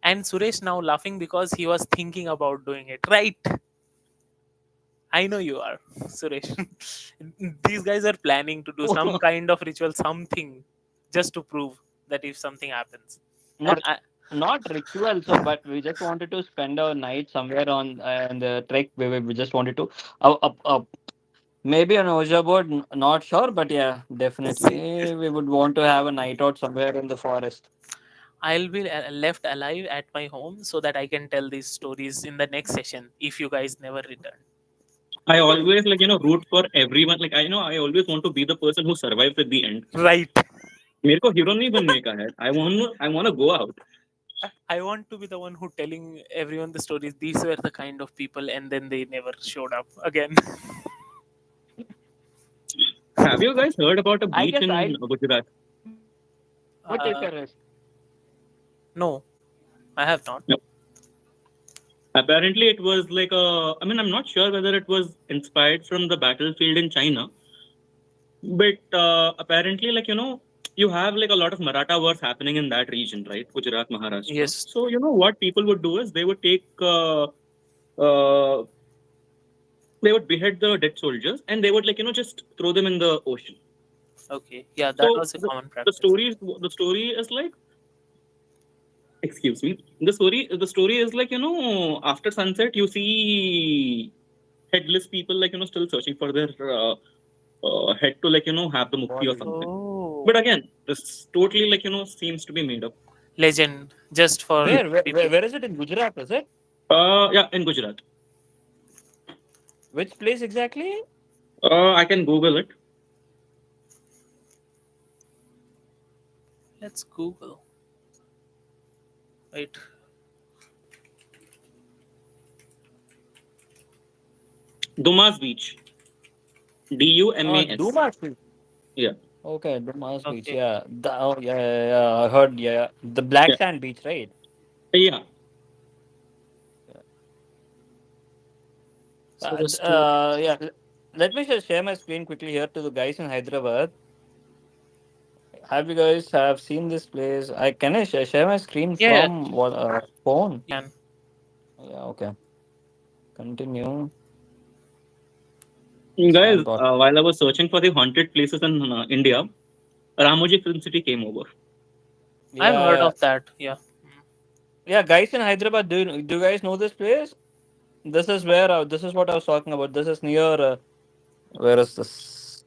And Suresh now laughing because he was thinking about doing it. Right. I know you are, Suresh. These guys are planning to do some kind of ritual, something, just to prove that if something happens. And Not not ritual, so but we just wanted to spend a night somewhere on in the trek. We just wanted to maybe on Oja board. Not sure, but yeah, see, definitely we would want to have a night out somewhere in the forest. I'll be left alive at my home so that I can tell these stories in the next session if you guys never return. I always root for everyone. Like I always want to be the person who survives at the end. Right. मेरे को hero नहीं बनने का है. I want to go out. I want to be the one who telling everyone the stories. These were the kind of people, and then they never showed up again. Have you guys heard about a I beach guess in I Gujarat? would take a Uh, risk. no, I have not. No. Apparently, it was like a. I mean, I'm not sure whether it was inspired from the battlefield in China, but apparently, you have like a lot of Maratha wars happening in that region, right? Gujarat, Maharashtra. Yes. So what people would do is they would take. They would behead the dead soldiers and they would just throw them in the ocean. Okay. Yeah, that So was a common the practice. story is like excuse me. The story is like, after sunset, you see headless people, like, still searching for their head to, like, have the mukti or Body. something. Oh, But again, this totally, like, seems to be made up. legend just for people. Where is it in Gujarat? Is it? Yeah, in Gujarat. Which place exactly? I can Google it. Let's Google. Wait. Dumas Beach. Dumas. Dumas Beach. Yeah. Okay, Dumas Beach. Okay. Yeah. Yeah. I heard. Yeah. The black Yeah. sand beach, right? Yeah. So the story. Yeah. Let me just share my screen quickly here to the guys in Hyderabad. Have you guys have seen this place? Can I share my screen Yeah, from what phone? can. Yeah. Okay. Continue. Guys, Start bot. while I was searching for the haunted places in India, Ramoji Film City came over. I've heard Yeah. of that. Yeah. Yeah. Guys in Hyderabad, do you guys know this place? This is where this is what I was talking about. This is near. Where is this?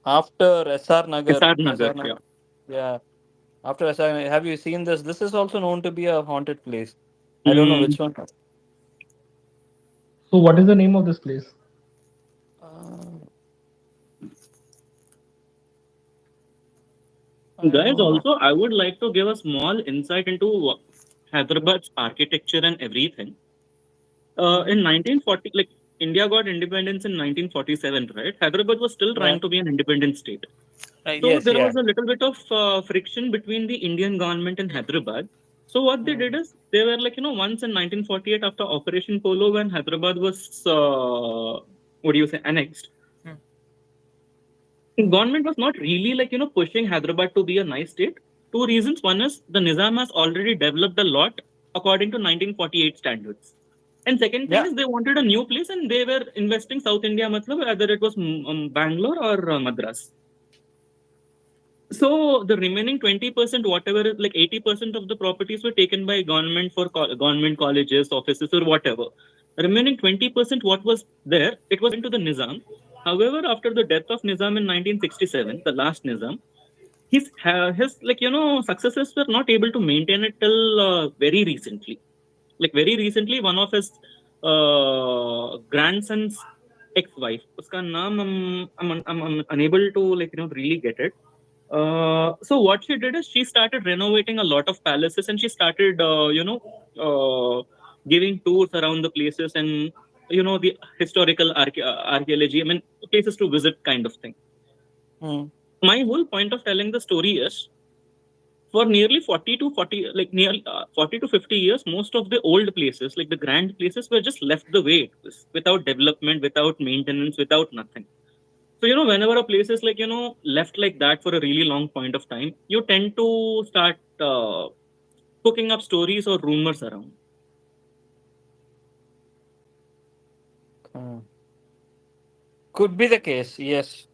After SR Nagar. SR Nagar. SR Yeah. Nagar. Yeah. After SR Nagar. Have you seen this? This is also known to be a haunted place. I don't know which one. So, what is the name of this place? I Guys, don't know. also, I would like to give a small insight into Hyderabad's architecture and everything. In 1940, like, India got independence in 1947, right? Hyderabad was still trying to be an independent state. Right. So Yes, there yeah. was a little bit of friction between the Indian government and Hyderabad. So what they did is they were like, once in 1948 after Operation Polo, when Hyderabad was, what do you say, annexed. Hmm. Government was not really like, pushing Hyderabad to be a nice state. Two reasons. One is the Nizam has already developed a lot according to 1948 standards. And second thing Yeah. is they wanted a new place and they were investing South India, matlab, whether it was Bangalore or Madras. So the remaining 20%, whatever, like 80% of the properties were taken by government for government colleges, offices, or whatever. The remaining 20%, what was there, it was into the Nizam. However, after the death of Nizam in 1967, the last Nizam, his like, successors were not able to maintain it till very recently. Like very recently, one of his grandson's ex-wife, uska naam I'm unable to, like, really get it. So what she did is she started renovating a lot of palaces and she started, giving tours around the places and, the historical archaeology. I mean, places to visit kind of thing. My whole point of telling the story is, for nearly 40 to 40, like nearly 40 to 50 years, most of the old places, like the grand places, were just left the way it was, without development, without maintenance, without nothing. So, whenever a place is like, left like that for a really long point of time, you tend to start cooking up stories or rumors around. Could be the case, yes.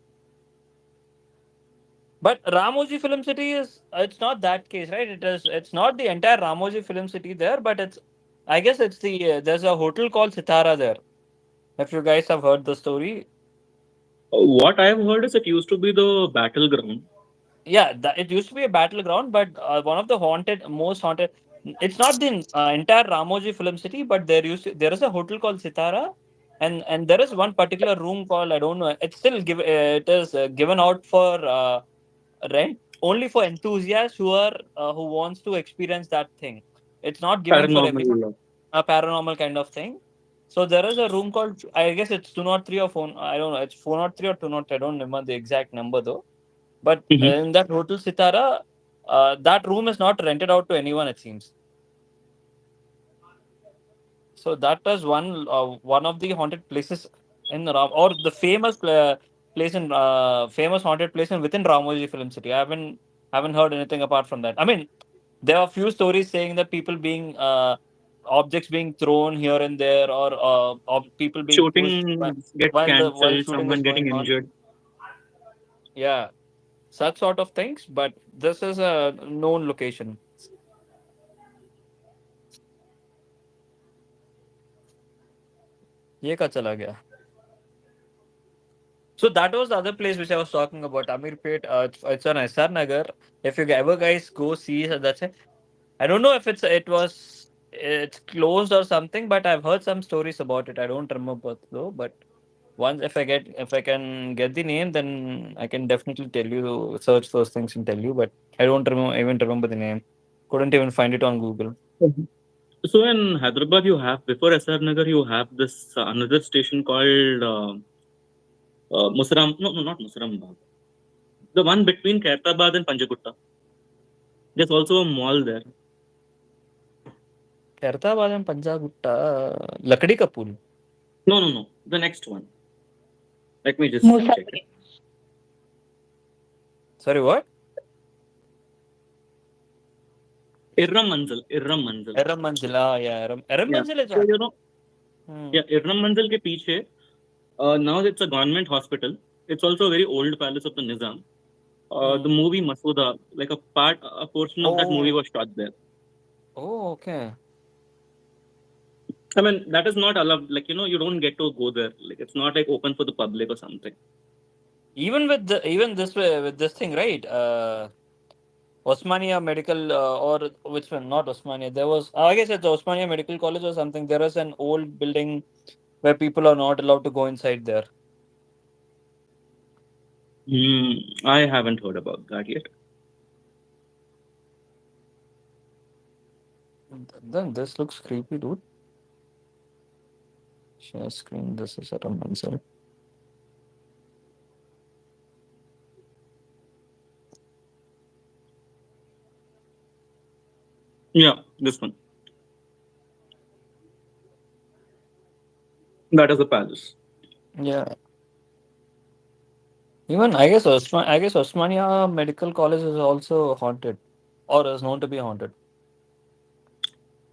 But Ramoji Film City it's not that case, right? It's not the entire Ramoji Film City there, but I guess it's there's a hotel called Sitara there. If you guys have heard the story. What I have heard is it used to be the battleground. Yeah, it used to be a battleground, but one of the most haunted. It's not the entire Ramoji Film City, but there is a hotel called Sitara, and there is one particular room called, I don't know. It's still it is given out for rent only for enthusiasts who wants to experience that thing. It's not given for everyone. Paranormal. A paranormal kind of thing. So there is a room called, I guess it's 203 or 4. I don't know. It's 403 or 203. I don't remember the exact number though. But in that hotel Sitara, that room is not rented out to anyone, it seems. So that is one of the haunted places in or the famous place in famous haunted place within Ramoji Film City. I haven't heard anything apart from that. I mean, there are a few stories saying that people being objects being thrown here and there, or people being pushed Shooting gets while cancelled, shooting someone is getting going on. injured. Yeah. such sort of things, but this is a known location. ये कहाँ चला गया? So that was the other place which I was talking about, Amirpet. It's on SR Nagar. If you ever guys go see, that's it. I don't know if it's closed or something, but I've heard some stories about it. I don't remember though. But once if I can get the name, then I can definitely tell you, search those things and tell you. But I don't remember the name. Couldn't even find it on Google. So in Hyderabad, you have before SR Nagar, you have this another station called Musaram. No, not Musaram. The one between Khairabad and Panjagutta. There's also a mall there. Khairabad and Panjagutta, Lakdi ka Pool. No. The next one. Let me just Musa. check it. Sorry, what? Irram Manzil. Eram Manzil. Yeah, Eram Yeah. Manzil is So, what? you know, yeah, Irram Manzil ke piche, now it's a government hospital. It's also a very old palace of the Nizam. The movie Masuda, like a portion of that movie Oh. was shot there. Oh, okay. I mean, that is not allowed. Like, you don't get to go there. Like, it's not like open for the public or something. Even this way with this thing, right? Osmania Medical or which one? Not Osmania. There was I guess it's Osmania Medical College or something. There is an old building where people are not allowed to go inside there. I haven't heard about that yet. Then this looks creepy, dude. Share screen. This is Eram Manzil. Yeah, this one. That is a palace. Yeah. Even I guess Osmania Medical College is also haunted, or is known to be haunted.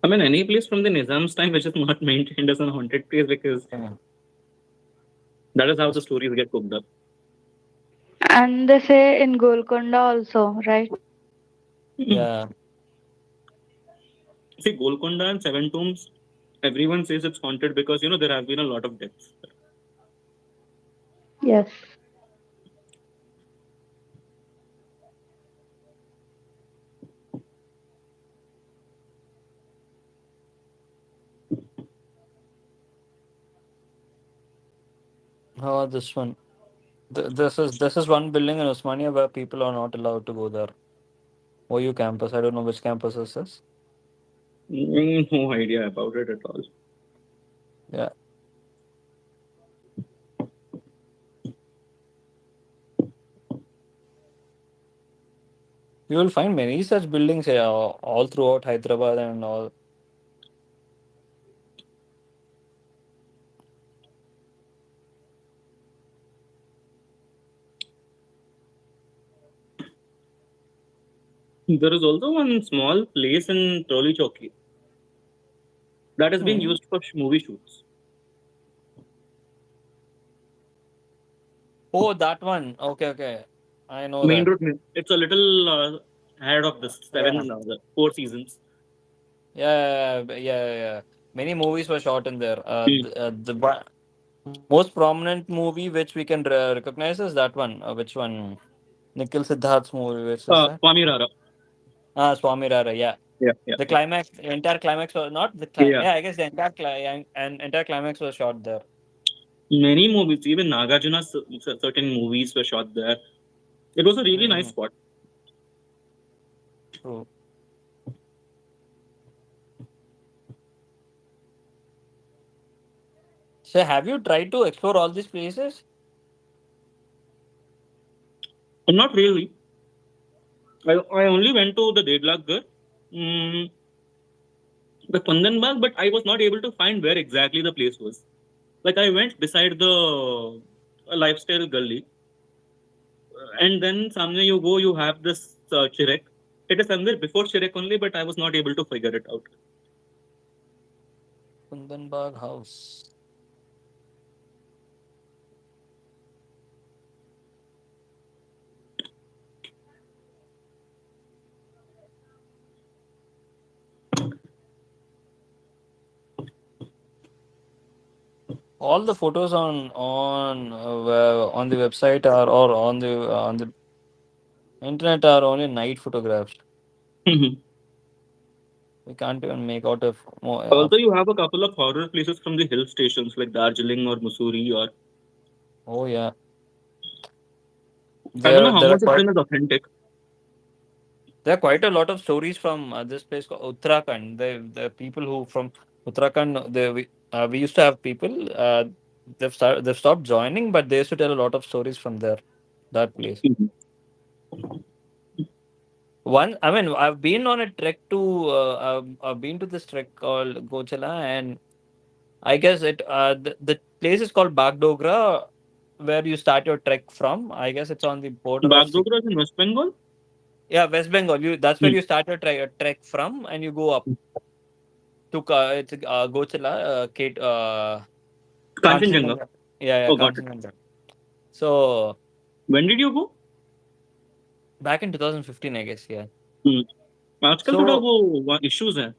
I mean, any place from the Nizam's time which is not maintained as a haunted place because Yeah. that is how the stories get cooked up. And they say in Golconda also, right? Yeah. See, Golconda and Seven Tombs, everyone says it's haunted because, there have been a lot of deaths. Yes. How about this one? This is one building in Osmania where people are not allowed to go there. OU campus. I don't know which campus is this. No idea about it at all. Yeah. You will find many such buildings here, all throughout Hyderabad and all. There is also one small place in Troli Chowki that is being used for movie shoots. Oh, that one. Okay. I know Main that. Road. It's a little ahead of this the 4 seasons. Yeah. Many movies were shot in there. The most prominent movie which we can recognize is that one. Which one? Nikhil Siddharth's movie. Which is that? Swami Rara. Swami Rara. Yeah. Yeah. The climax, entire climax was not the Yeah. I guess the entire climax was shot there. Many movies, even Nagarjuna's certain movies were shot there. It was a really nice spot. True. So, have you tried to explore all these places? Not really. I only went to the Devlaggar, the Kundan Bagh, but I was not able to find where exactly the place was. Like I went beside the lifestyle gully, and then somewhere you go, you have this Chirek. It is somewhere before Chirek only, but I was not able to figure it out. Kundan Bagh House. All the photos on the website are or on the internet are only night photographs. We can't even make out of more. Also, you have a couple of horror places from the hill stations like Darjeeling or Mussoorie, or Oh yeah, I don't know how there are much of quite them is authentic. a lot of stories from this place called Uttarakhand. The people who from Uttarakhand, we used to have people. They've stopped joining, but they used to tell a lot of stories from there. That place. Mhm. I mean, I've been on a trek to. I've been to this trek called Gochala, and I guess the place is called Bagdogra, where you start your trek from. I guess it's on the border of Bagdogra is in West Bengal. yeah, West Bengal. That's where Hmm. you start your trek from, and you go up to it's Gochala, Kanchenjunga. Kanchenjunga. Yeah, Oh, got it. Kanchenjunga. So When did you go? back in 2015, I guess. Yeah. Hmm. आजकल थोड़ा So वो issues हैं.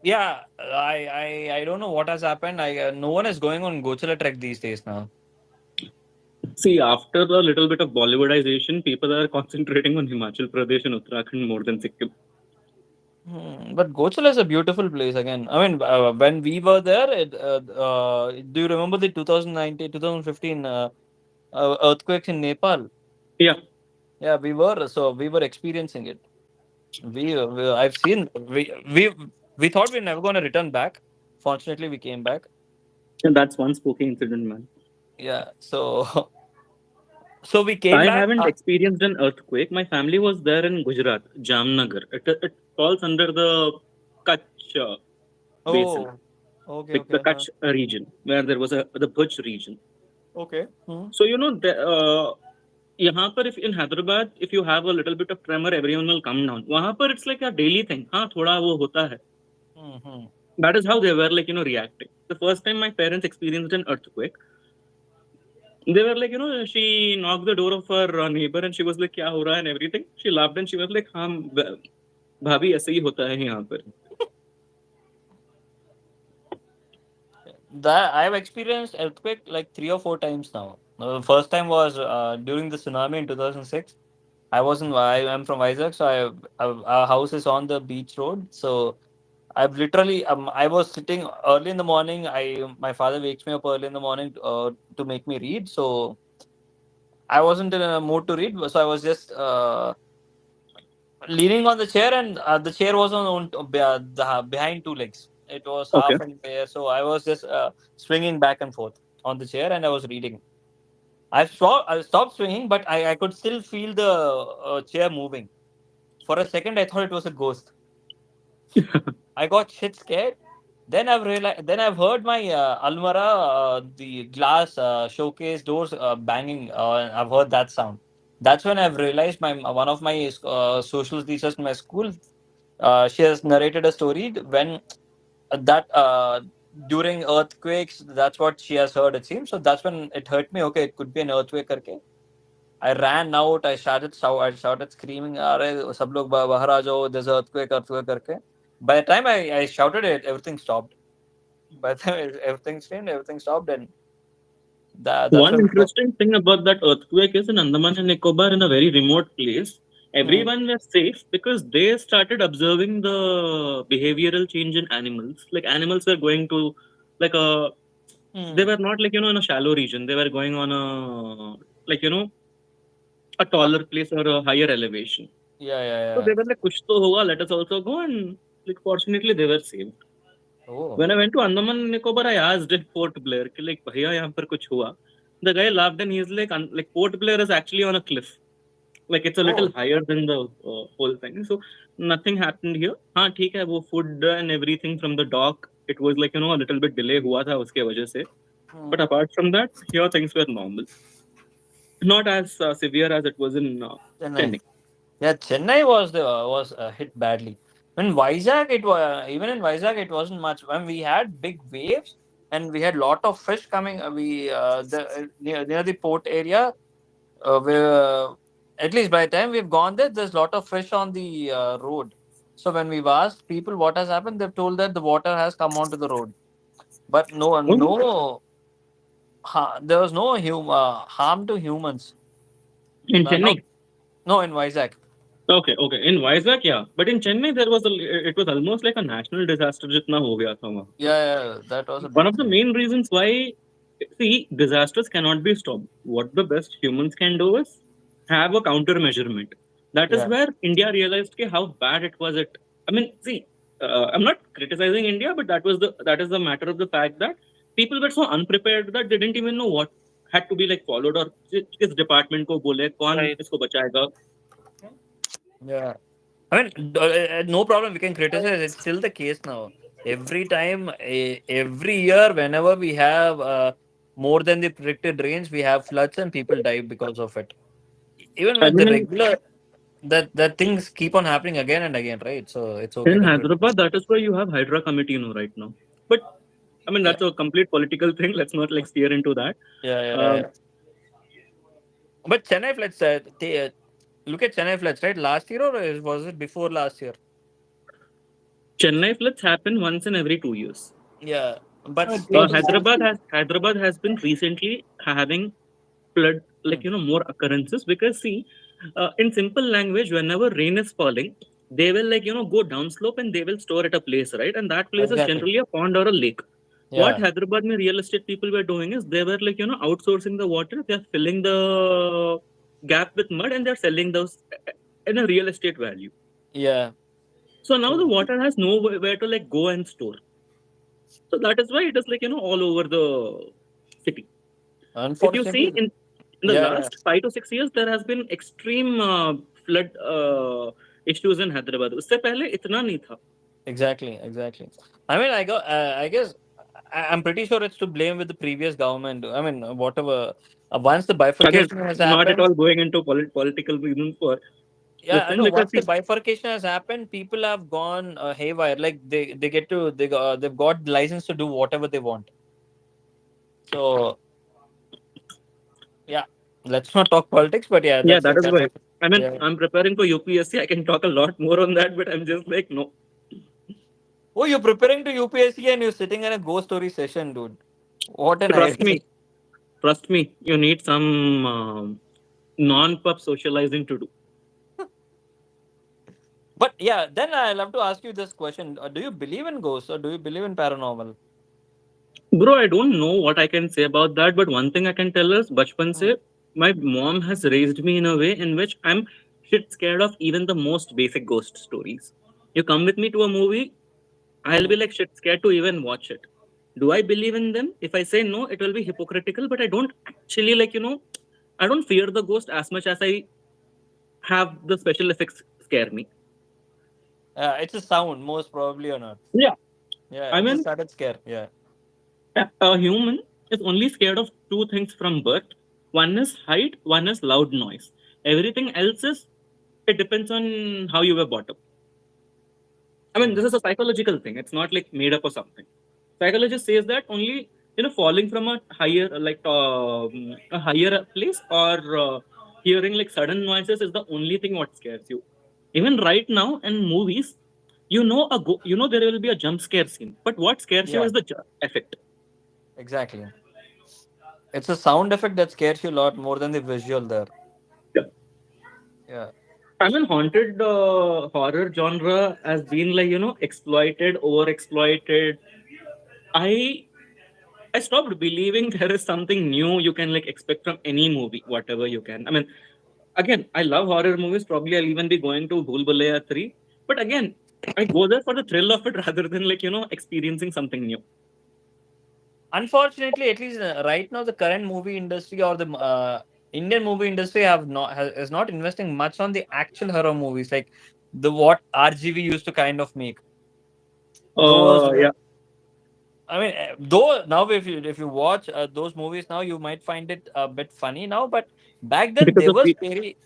yeah, I don't know what has happened. No one is going on Gochala trek these days now. See, after a little bit of Bollywoodization, people are concentrating on Himachal Pradesh and Uttarakhand more than Sikkim. But Gochala is a beautiful place again. I mean, when we were there, do you remember the 2019, 2015 earthquakes in Nepal? Yeah. Yeah, we were experiencing it. I've seen we thought we were never going to return back. Fortunately, we came back. And that's one spooky incident, man. Yeah, so so we came I back. haven't experienced an earthquake. My family was there in Gujarat, Jamnagar. It falls under the Kutch basin, Oh, okay, like the okay, Kutch region, where there was the Bhuj region. okay. So यहाँ पर if in Hyderabad, if you have a little bit of tremor, everyone will come down. वहाँ पर it's like a daily thing. हाँ थोड़ा वो होता है. Mm-hmm. That is how they were like reacting. The first time my parents experienced an earthquake, they were like she knocked the door of her neighbor and she was like क्या हो रहा है and everything. She laughed and she was like हाँ भाभी ऐसे ही होता है यहाँ पर. That I've experienced earthquake like 3 or 4 times now. The first time was during the tsunami in 2006. I'm from Isaac, so our house is on the beach road. So I've literally I was sitting early in the morning. My father wakes me up early in the morning to make me read. So I wasn't in a mood to read, so I was just leaning on the chair, and the chair was behind two legs. It was Okay. half in the air, so I was just swinging back and forth on the chair, and I was reading. I stopped swinging, but I could still feel the chair moving. For a second, I thought it was a ghost. I got shit scared. Then I've realized. Then I've heard my almara, the glass showcase doors banging. I've heard that sound. That's when I've realized my one of my social teachers in my school. She has narrated a story when that during earthquakes. That's what she has heard. It seems so. That's when it hurt me. Okay, it could be an earthquake. करके. I ran out. I shouted screaming, "अरे सब लोग बाहर आ जाओ! There's an earthquake करके." By the time I shouted it, everything stopped. By the time everything screamed, everything stopped, and that's One when. interesting thing about that earthquake is in Andaman and Nicobar, in a very remote place, Hmm. everyone was safe because they started observing the behavioral change in animals. Like animals were going to like a they Hmm. were not like in a shallow region. They were going on a like a Uh, taller place or a higher elevation. yeah, yeah, So yeah. they were like kuch to hoga, let us also go, and like fortunately they were saved. Oh. When I went to Andaman and Nicobar, I asked at Port Blair, कि like भैया यहाँ पर कुछ हुआ? The guy laughed and he's like, like Port Blair is actually on a cliff. Like it's a little Oh. higher than the whole thing. So nothing happened here. हाँ ठीक है वो food and everything from the dock. It was like a little bit delay हुआ था उसके वजह से. Hmm. But apart from that, here things were normal. Not as severe as it was in Chennai. Chennai. Yeah, Chennai was hit badly. In Vizag, it was even in Vizag it wasn't much. When we had big waves and we had lot of fish coming, we near the port area, where at least by the time we've gone there, there's lot of fish on the road. So when we've asked people what has happened, they've told that the water has come onto the road. But no, Oh, no. there was no harm to humans. In No, Chennai. no, in Vizag. Okay, okay. In Vizag, yeah. But in Chennai, it was almost like a national disaster jitna ho gaya tha wahan. Yeah, that was a One big of the thing. main reasons why, see, disasters cannot be stopped. What the best humans can do is have a counter measurement. That is Yeah. where India realized ke how bad it was. I mean, see, I'm not criticizing India, but that is the matter of the fact that people were so unprepared that they didn't even know what had to be like followed or किस department को बोले कौन Right. इसको बचाएगा. Yeah. I mean, no problem. We can criticize. It's still the case now. Every time, every year, whenever we have more than the predicted range, we have floods and people die because of it. Even I with the mean, regular, that things keep on happening again and again, right? So it's okay in to Hyderabad, criticize. that is why you have Hydra committee, right now. But I mean, Yeah, that's a complete political thing. Let's not like steer into that. yeah. But Chennai floods, look at Chennai floods, right? Last year or was it before last year? Chennai floods happen once in every 2 years. Yeah, but Oh, still, dear. Hyderabad has been recently having flood Hmm. more occurrences because see, in simple language, whenever rain is falling, they will go downslope and they will store at a place, right? And that place is Exactly. generally a pond or a lake. What Yeah, Hyderabad mein real estate people were doing is they were outsourcing the water. They're filling the gap with mud and they're selling those in a real estate value. yeah. So now the True. water has nowhere to go and store. So that is why it is all over the city. If you see Unfortunately, in the yeah. last 5 to 6 years, there has been extreme flood issues in Hyderabad. उससे पहले इतना नहीं था. Exactly. I mean, I guess I'm pretty sure it's to blame with the previous government. I mean, whatever. Once the Again, bifurcation has not at happened, all going into political reasons for this yeah, I thing know. because Once the see, bifurcation has happened, people have gone haywire. Like they get to they've got license to do whatever they want. So yeah, let's not talk politics. But yeah, yeah, that's that is that's why. I mean, yeah. I'm preparing for UPSC. I can talk a lot more on that, but I'm just like no. Oh, you're preparing to UPSC and you're sitting in a ghost story session, dude. What an Trust idea. me, trust me. You need some non-pub socializing to do. But yeah, then I love to ask you this question: do you believe in ghosts or do you believe in paranormal? Bro, I don't know what I can say about that, but one thing I can tell is, bachpan Hmm. se, my mom has raised me in a way in which I'm shit scared of even the most basic ghost stories. You come with me to a movie, I'll Hmm. be like shit scared to even watch it. Do I believe in them? If I say no, it will be hypocritical, but I don't actually I don't fear the ghost as much as I have the special effects scare me. It's a sound, most probably or not. Yeah. Yeah, I it's a mean, sudden scare. Yeah. a human is only scared of two things from birth. One is height, one is loud noise. Everything else is, it depends on how you were brought up. I mean, True. this is a psychological thing. It's not like made up or something. Psychologist says that only falling from a higher a higher place or hearing like sudden noises is the only thing what scares you. Even right now in movies, there will be a jump scare scene, but what scares you Yeah, is the effect. exactly. It's a sound effect that scares you a lot more than the visual there. Yeah. I mean, haunted horror genre has been exploited, overexploited. I I stopped believing there is something new you can expect from any movie, whatever you can. I mean, again, I love horror movies. Probably I'll even be going to Bhool Bhulaiya 3. But again, I go there for the thrill of it rather than experiencing something new. Unfortunately, at least right now, the current movie industry or the Indian movie industry is not investing much on the actual horror movies, like the what RGV used to kind of make. Those, Yeah. I mean, though now if you watch those movies now, you might find it a bit funny now, but back then Because they of were the scary.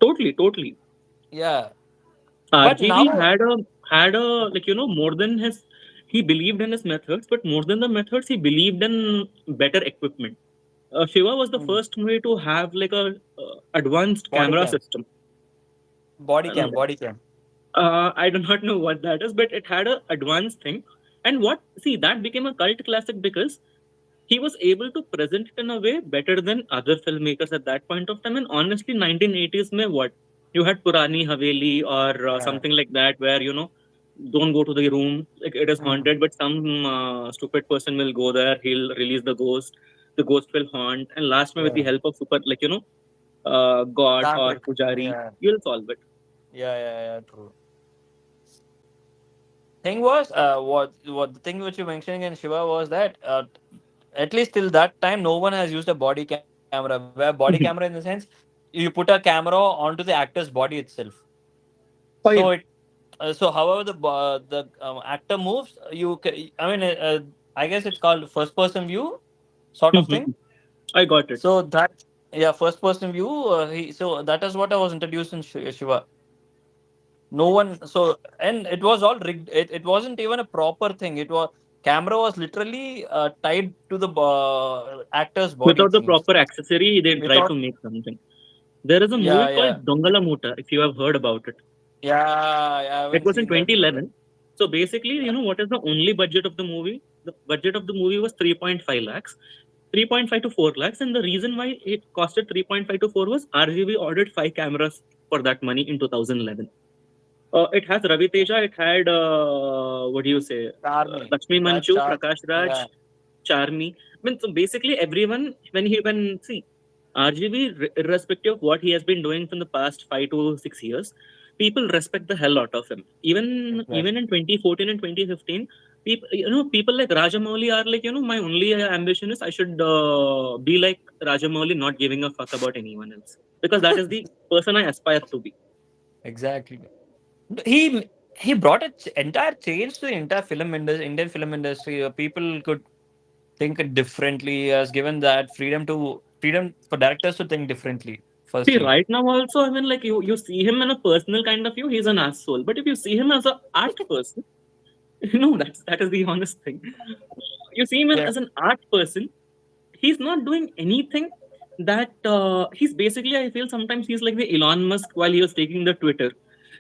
totally. Yeah, but RGV now, had a more than his he believed in his methods, but more than the methods, he believed in better equipment. Shiva was the Hmm. first movie to have a advanced body camera cam, system. Uh, body cam. I do not know what that is, but it had a advanced thing. And what see that became a cult classic because he was able to present it in a way better than other filmmakers at that point of time. And honestly, 1980s mein what? You had Purani Haveli or something like that, where, don't go to the room, like it is haunted, but some stupid person will go there, he'll release the ghost will haunt, and last with the help of super, God or Tantric. Pujari, Yeah. you'll solve it. Yeah, true. Thing was, what the thing which you mentioning in Shiva was that at least till that time, no one has used a body camera. Where body camera in the sense, you put a camera onto the actor's body itself. Oh, So yeah. so however the actor moves, I mean, I guess it's called first person view sort of thing. I got it. So that, yeah, first person view. So that is what I was introduced in Shiva. No one, so, and it was all rigged. It wasn't even a proper thing. It was camera was literally tied to the actor's body. Without It the seems proper accessory, they try without. to make something. There is a movie Yeah. called Dongala Muta, if you have heard about it. Yeah, I It haven't was in seen that. 2011. So basically, what is the only budget of the movie? The budget of the movie was 3.5 lakhs, 3.5 to 4 lakhs. And the reason why it costed 3.5 to 4 was RGB ordered 5 cameras for that money in 2011. It has Ravi Teja, it had, what do you say, Charmy. Lakshmi That Manchu, chart. Prakash Raj, Yeah. Charmy. I mean, so basically everyone, when see, RGB, irrespective of what he has been doing from the past 5 to 6 years, people respect the hell out of him. Even in 2014 and 2015, people like Rajamouli are like, my only ambition is I should be like Rajamouli, not giving a fuck about anyone else, because that is the person I aspire to be. Exactly. He brought an entire change to the entire Indian film industry. People could think it differently. He has given that freedom for directors to think differently. See, Firstly, right now also, I mean, like you see him in a personal kind of view, he's an asshole. But if you see him as an art person, that is the honest thing. You see him yeah, as an art person, he's not doing anything that he's basically, I feel sometimes he's like the Elon Musk while he was taking the Twitter.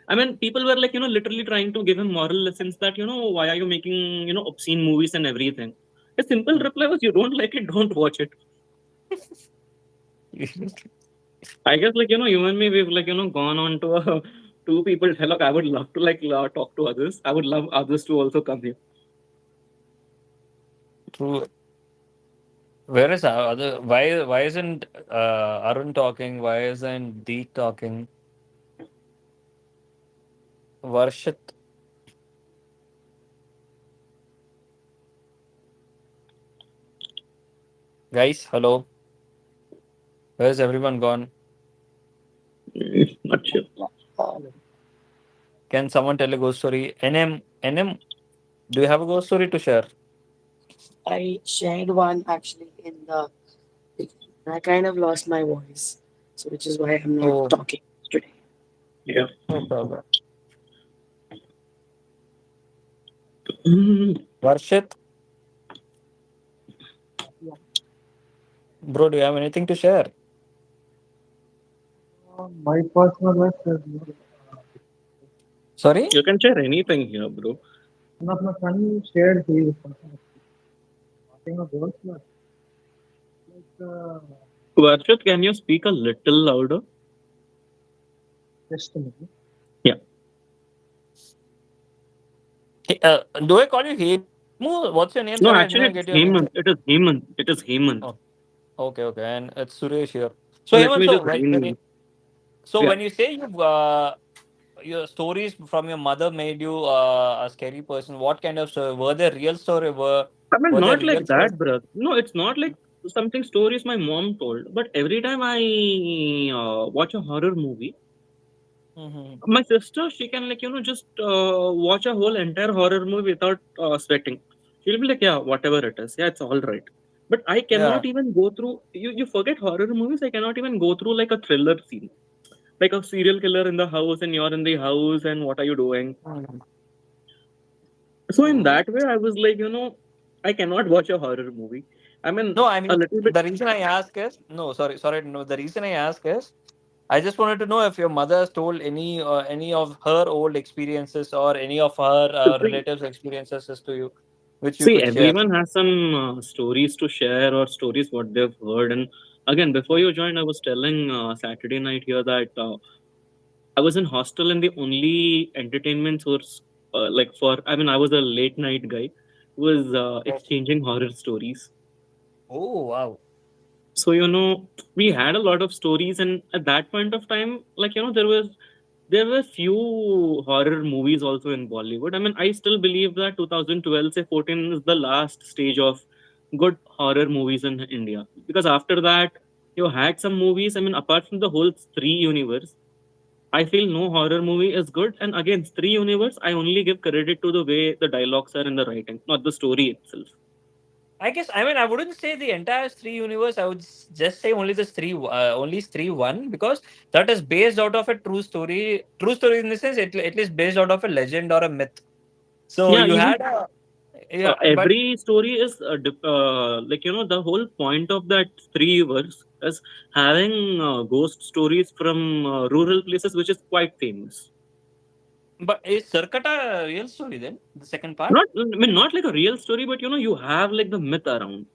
I mean, people were like, literally trying to give him moral lessons that, why are you making, obscene movies and everything. A simple reply was, you don't like it, don't watch it. I guess, like, you and me, we've, like, gone on to two people. Look, I would love to, like, talk to others. I would love others to also come here. true. Where is our other? Why isn't Arun talking? Why isn't Deek talking? Varshit. Guys, hello. Where's everyone gone? Not sure. Can someone tell a ghost story? NM, do you have a ghost story to share? I shared one actually in the. I kind of lost my voice, so which is why I'm not Oh, talking today. Yeah. no problem. Mm, Varshit, Yeah. bro, do you have anything to share? My personal life is Sorry? You can share anything here, bro. one of my son shared his personal nothing of those, but like Varshit, can you speak a little louder? just a minute. Yeah. Do I call you Hemu? What's your name? No, Sorry, I actually, didn't it's get your name. Hemant. It is Hemant. It is Hemant. Oh, okay. And it's Suresh here. So, Let Hemant, me so just read. so Yeah. when you say your stories from your mother made you a scary person, what kind of story? Were they real story? I mean, Were they not real like stories? that, bro. No, it's not like something stories my mom told. But every time I watch a horror movie, Mm-hmm. my sister, she can, like, just watch a whole entire horror movie without sweating. She'll be like, yeah, whatever it is. Yeah, it's all right. But I Yeah. cannot even go through, you forget horror movies, I cannot even go through like a thriller scene. Like a serial killer in the house and you're in the house and what are you doing? Mhm. So in that way, I was like, I cannot watch a horror movie. I mean, No, I a mean little bit. the reason I ask is no, sorry. No, the reason I ask is I just wanted to know if your mother has told any of her old experiences or any of her See, relatives' experiences to you. which you See, could share. everyone has some stories to share or stories what they've heard. And again, before you joined, I was telling Saturday night here that I was in hostel and the only entertainment source, like for, I mean, I was a late night guy, was exchanging horror stories. Oh wow. So, we had a lot of stories, and at that point of time, like, there were few horror movies also in Bollywood. I mean, I still believe that 2012 say 14 is the last stage of good horror movies in India. Because after that, you had some movies. I mean, apart from the whole Stree universe, I feel no horror movie is good. And again, Stree universe, I only give credit to the way the dialogues are in the writing, not the story itself. I guess I mean I wouldn't say the entire Stree universe. I would just say only the only Stree one, because that is based out of a true story. True story in the sense at least based out of a legend or a myth. So Yeah, you even had a but every story is like the whole point of that three verse is having ghost stories from rural places, which is quite famous. is Sarkata a real story then? The second part? Not, I mean, not like a real story, but you have like the myth around.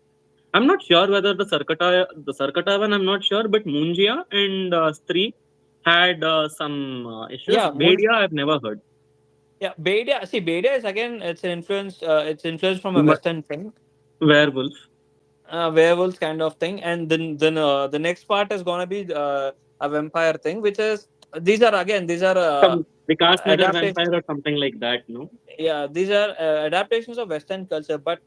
I'm not sure whether the Sarkata one, I'm not sure, but Munjia and Stree had some issues. Yeah, Bedia I've never heard. yeah, Bedia. See, Bedia is again it's an influence. It's influenced from a But Western thing, werewolf. werewolves kind of thing, and then the next part is gonna be a vampire thing, which is these are Some Vikas Nagar adaptations. vampire or something like that, no? Yeah, these are adaptations of Western culture. But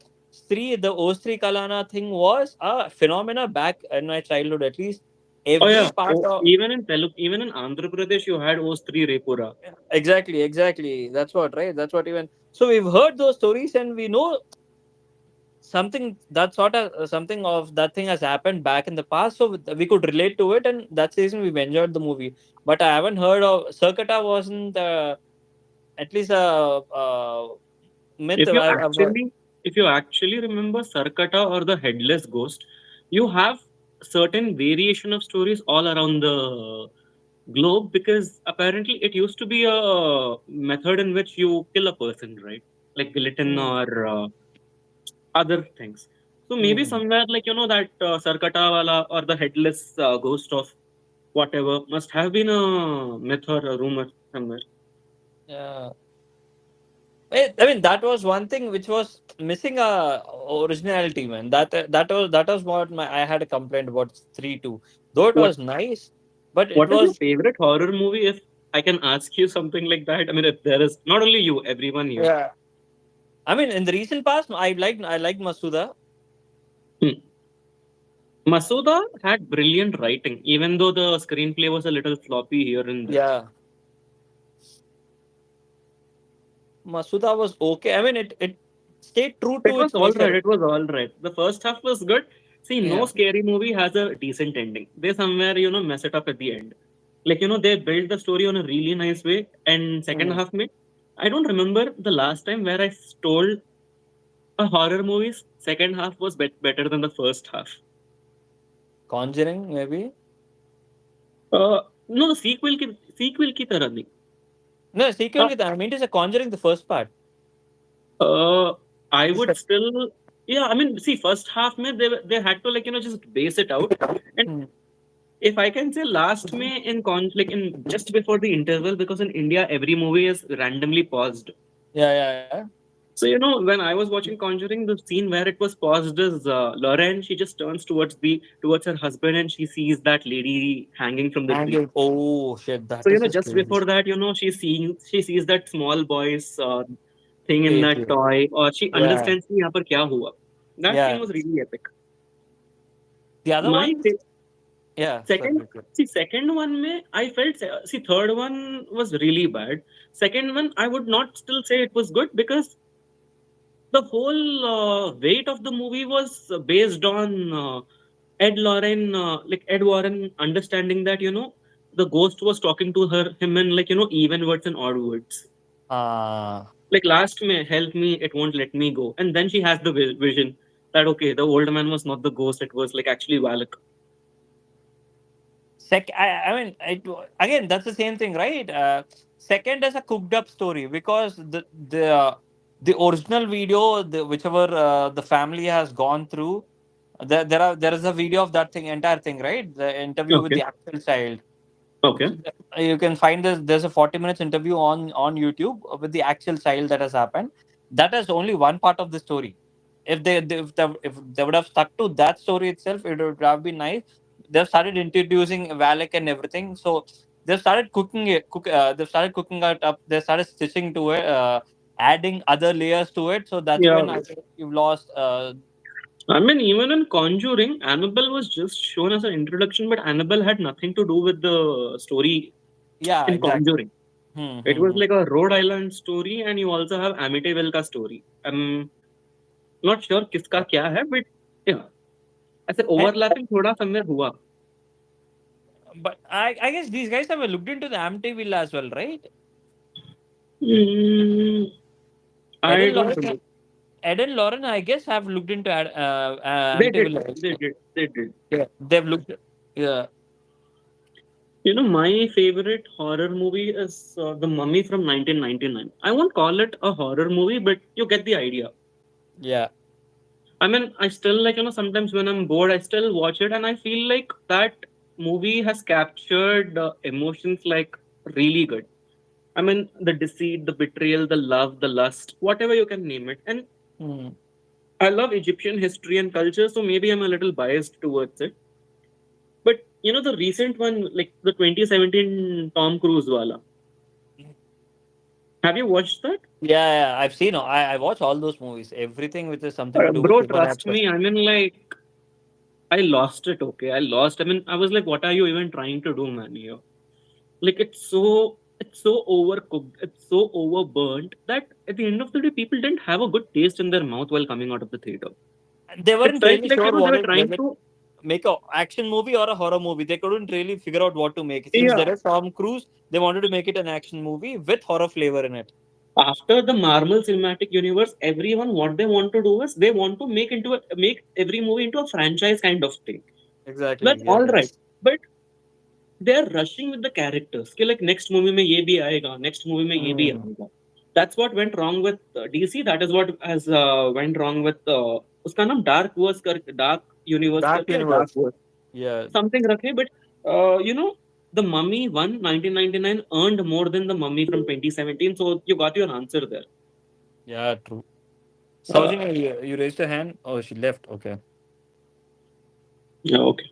the Ostri Kalana thing was a phenomena back in my childhood. At least Oh every yeah. part Oh, of even in Telugu, even in Andhra Pradesh, you had Ostri Repura. exactly. That's what, right. That's what even. So we've heard those stories and we know something that sort of something of that thing has happened back in the past, so we could relate to it, and that's the reason we've enjoyed the movie. But I haven't heard of Circuita wasn't at least a myth If you I've heard. actually, if you actually remember Sarkata or the Headless Ghost, you have certain variation of stories all around the globe, because apparently it used to be a method in which you kill a person, right? Like guillotine Hmm. or other things. So maybe Hmm. somewhere like that Sarkata wala or the headless ghost of whatever must have been a myth or a rumor somewhere. Yeah. I mean, that was one thing which was missing originality, man. That was what I had a complaint about 3-2. Though it What was nice, but it What is your was favorite horror movie? If I can ask you something like that, I mean, if there is not only you, everyone here. yeah. I mean, in the recent past, I liked Masuda. Hmm. Masuda had brilliant writing, even though the screenplay was a little floppy here and there. Yeah, Masuda was okay. I mean, it stayed true It to was its all right. nature. It was all right. The first half was good. See, no Yeah. scary movie has a decent ending. They somewhere, mess it up at the end. Like, they built the story on a really nice way. And second Hmm. half, me, I don't remember the last time where I told a horror movie's second half was better than the first half. Conjuring, maybe. Uh, no, the sequel की तरह नहीं. No, sequel. I mean, it is a Conjuring, the first part. Uh, I It's would the- still, yeah. I mean, see, first half में they had to like just base it out, and Hmm. if I can say last में in just before the interval, because in India every movie is randomly paused. Yeah. So when I was watching Conjuring, the scene where it was paused is Lauren. She just turns towards her husband and she sees that lady hanging from the tree. Oh shit, that So is a just scary. before that, she sees that small boy's thing in that Face. toy, or she Yeah. understands कि यहाँ पर क्या हुआ. That scene Yeah. was really epic. The other My one. fa- Yeah. second, Sorry. second one में I felt third one was really bad. Second one I would not still say it was good, because the whole weight of the movie was based on Ed Warren understanding that the ghost was talking to him in even words and odd words. Uh Like last may help me, it won't let me go, and then she has the vision that okay, the old man was not the ghost, it was like actually Valak. I mean, again, that's the same thing, right? Second is a cooked up story because the original video, whichever the family has gone through, there is a video of that thing, entire thing, right? The interview with Okay. the actual child. Okay. So you can find this. There's a 40 minutes interview on YouTube with the actual child that has happened. That is only one part of the story. If they would have stuck to that story itself, it would have been nice. They've started introducing Valak and everything, so they've started cooking it. They've started cooking it up. They started stitching to it, adding other layers to it. So that's Yeah. when I think you've lost. I mean, even in Conjuring, Annabelle was just shown as an introduction, but Annabelle had nothing to do with the story Yeah, in exactly. Conjuring. Hmm, It hmm, was hmm. like a Rhode Island story, and you also have Amityville ka story. I'm not sure किसका क्या है, but yeah, ऐसे And, overlapping थोड़ा somewhere हुआ. but I guess these guys have looked into the Amityville as well, right? I Ed and don't Lauren, know. Ed and Lauren, I guess, have looked into They did. Amityville They also. did. They did. Yeah, they've looked. Yeah. You know, my favorite horror movie is The Mummy from 1999. I won't call it a horror movie, but you get the idea. Yeah. I mean, I still like, sometimes when I'm bored, I still watch it, and I feel like that movie has captured emotions like really good. I mean, the deceit, the betrayal, the love, the lust, whatever you can name it. And Hmm. I love Egyptian history and culture, so maybe I'm a little biased towards it. But the recent one, like the 2017 Tom Cruise wala. Have you watched that? Yeah, I've seen. I watch all those movies. Everything which is something to do with Bro, human trust aspect. me. I mean, like, I lost it. Okay, I lost. I mean, I was like, what are you even trying to do, man? Here, like, it's so overcooked. It's so overburnt that at the end of the day, people didn't have a good taste in their mouth while coming out of the theater. They It weren't felt really like sure they were whether trying to. make a action movie or a horror movie. They couldn't really figure out what to make. Since Yeah. there is Tom Cruise, they wanted to make it an action movie with horror flavor in it. After the Marvel Cinematic Universe, everyone what they want to do is they want to make every movie into a franchise kind of thing. Exactly. That's all right, Yes. but they're rushing with the characters. कि like next movie में ये भी आएगा, next movie में ये भी Hmm. आएगा. That's what went wrong with DC. That is what has went wrong with उसका नाम Dark Universe Dark करके Universe. Dark Verse. Yeah. Something रखे, but the Mummy 1999 earned more than the Mummy from 2017. So you got your answer there. Yeah. True. Uh, Saujanya, you raised your hand. Oh, she left. Okay. yeah, okay.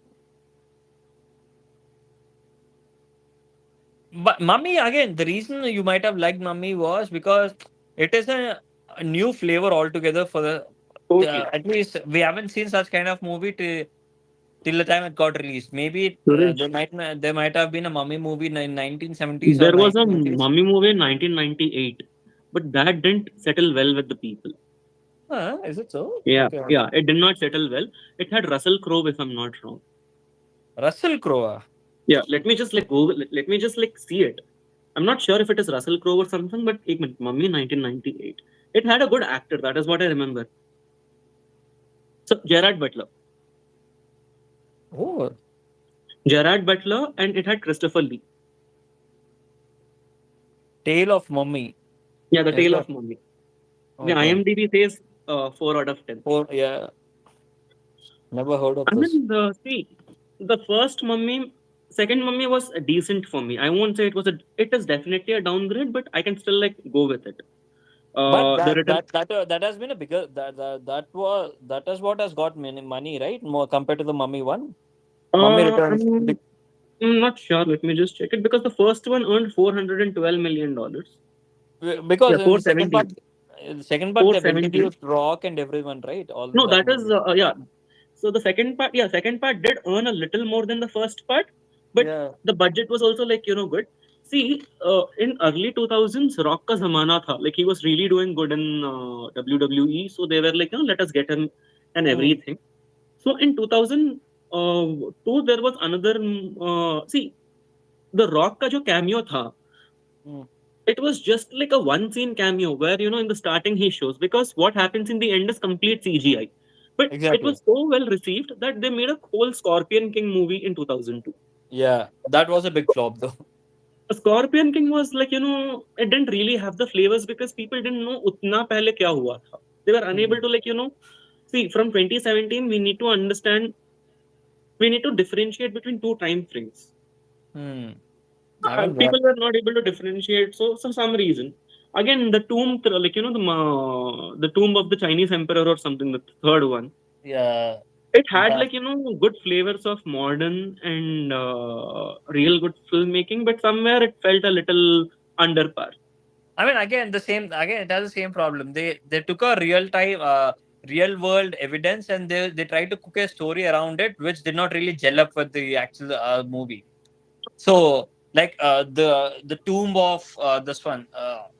But Mummy, again, the reason you might have liked Mummy was because it is a new flavor altogether for Totally. at least we haven't seen such kind of movie till the time it got released. Maybe Suresh, there might have been a Mummy movie in 1970s or there was a 1980s. Mummy movie in 1998, but that didn't settle well with the people. Is it so? Yeah, Okay. yeah, it did not settle well. It had Russell Crowe, if I'm not wrong. Russell Crowe. Yeah, let me just like Google. Let me just like see it. I'm not sure if it is Russell Crowe or something, but एक minute, Mummy 1998. It had a good actor. That is what I remember. So Gerard Butler, Oh, and it had Christopher Lee. Tale of Mummy. Yeah, the Is Tale that- of Mummy. The Okay. IMDb says 4 out of 10. Oh, yeah. Never heard of I this. mean, the first Mummy, second Mummy was decent for me. I won't say it is definitely a downgrade, but I can still like go with it. But The return, that has been a bigger that is what has got money, right? More compared to the Mummy one. Mummy Returns. I'm not sure. Let me just check it because the first one earned $412 million. Because Yeah, in the second part they've 470. introduced Rock and everyone, right? All No, that that is movie. yeah. So the second part did earn a little more than the first part, but Yeah. the budget was also like good. See, in early 2000s, Rock ka zamana tha. Like he was really doing good in WWE, so they were like, let us get him and everything. So in 2002, there was another. See, the Rock ka jo cameo tha, Hmm. it was just like a one scene cameo where in the starting he shows, because what happens in the end is complete CGI. But it Exactly. was so well received that they made a whole Scorpion King movie in 2002. Yeah, that was a big flop though. Scorpion King was like, it didn't really have the flavors because people didn't know utna pehle kya hua tha. They were unable to like, see from 2017 we need to understand, we need to differentiate between two time frames. Hmm. I mean, People were not able to differentiate, so for some reason. Again, the tomb, like the tomb of the Chinese emperor or something, the third one. yeah. It had that- like good flavors of modern and real good filmmaking, but somewhere it felt a little under par. I mean, again, it has the same problem. They took a real world evidence, and they tried to cook a story around it, which did not really gel up with the actual movie. So, like the tomb of this one,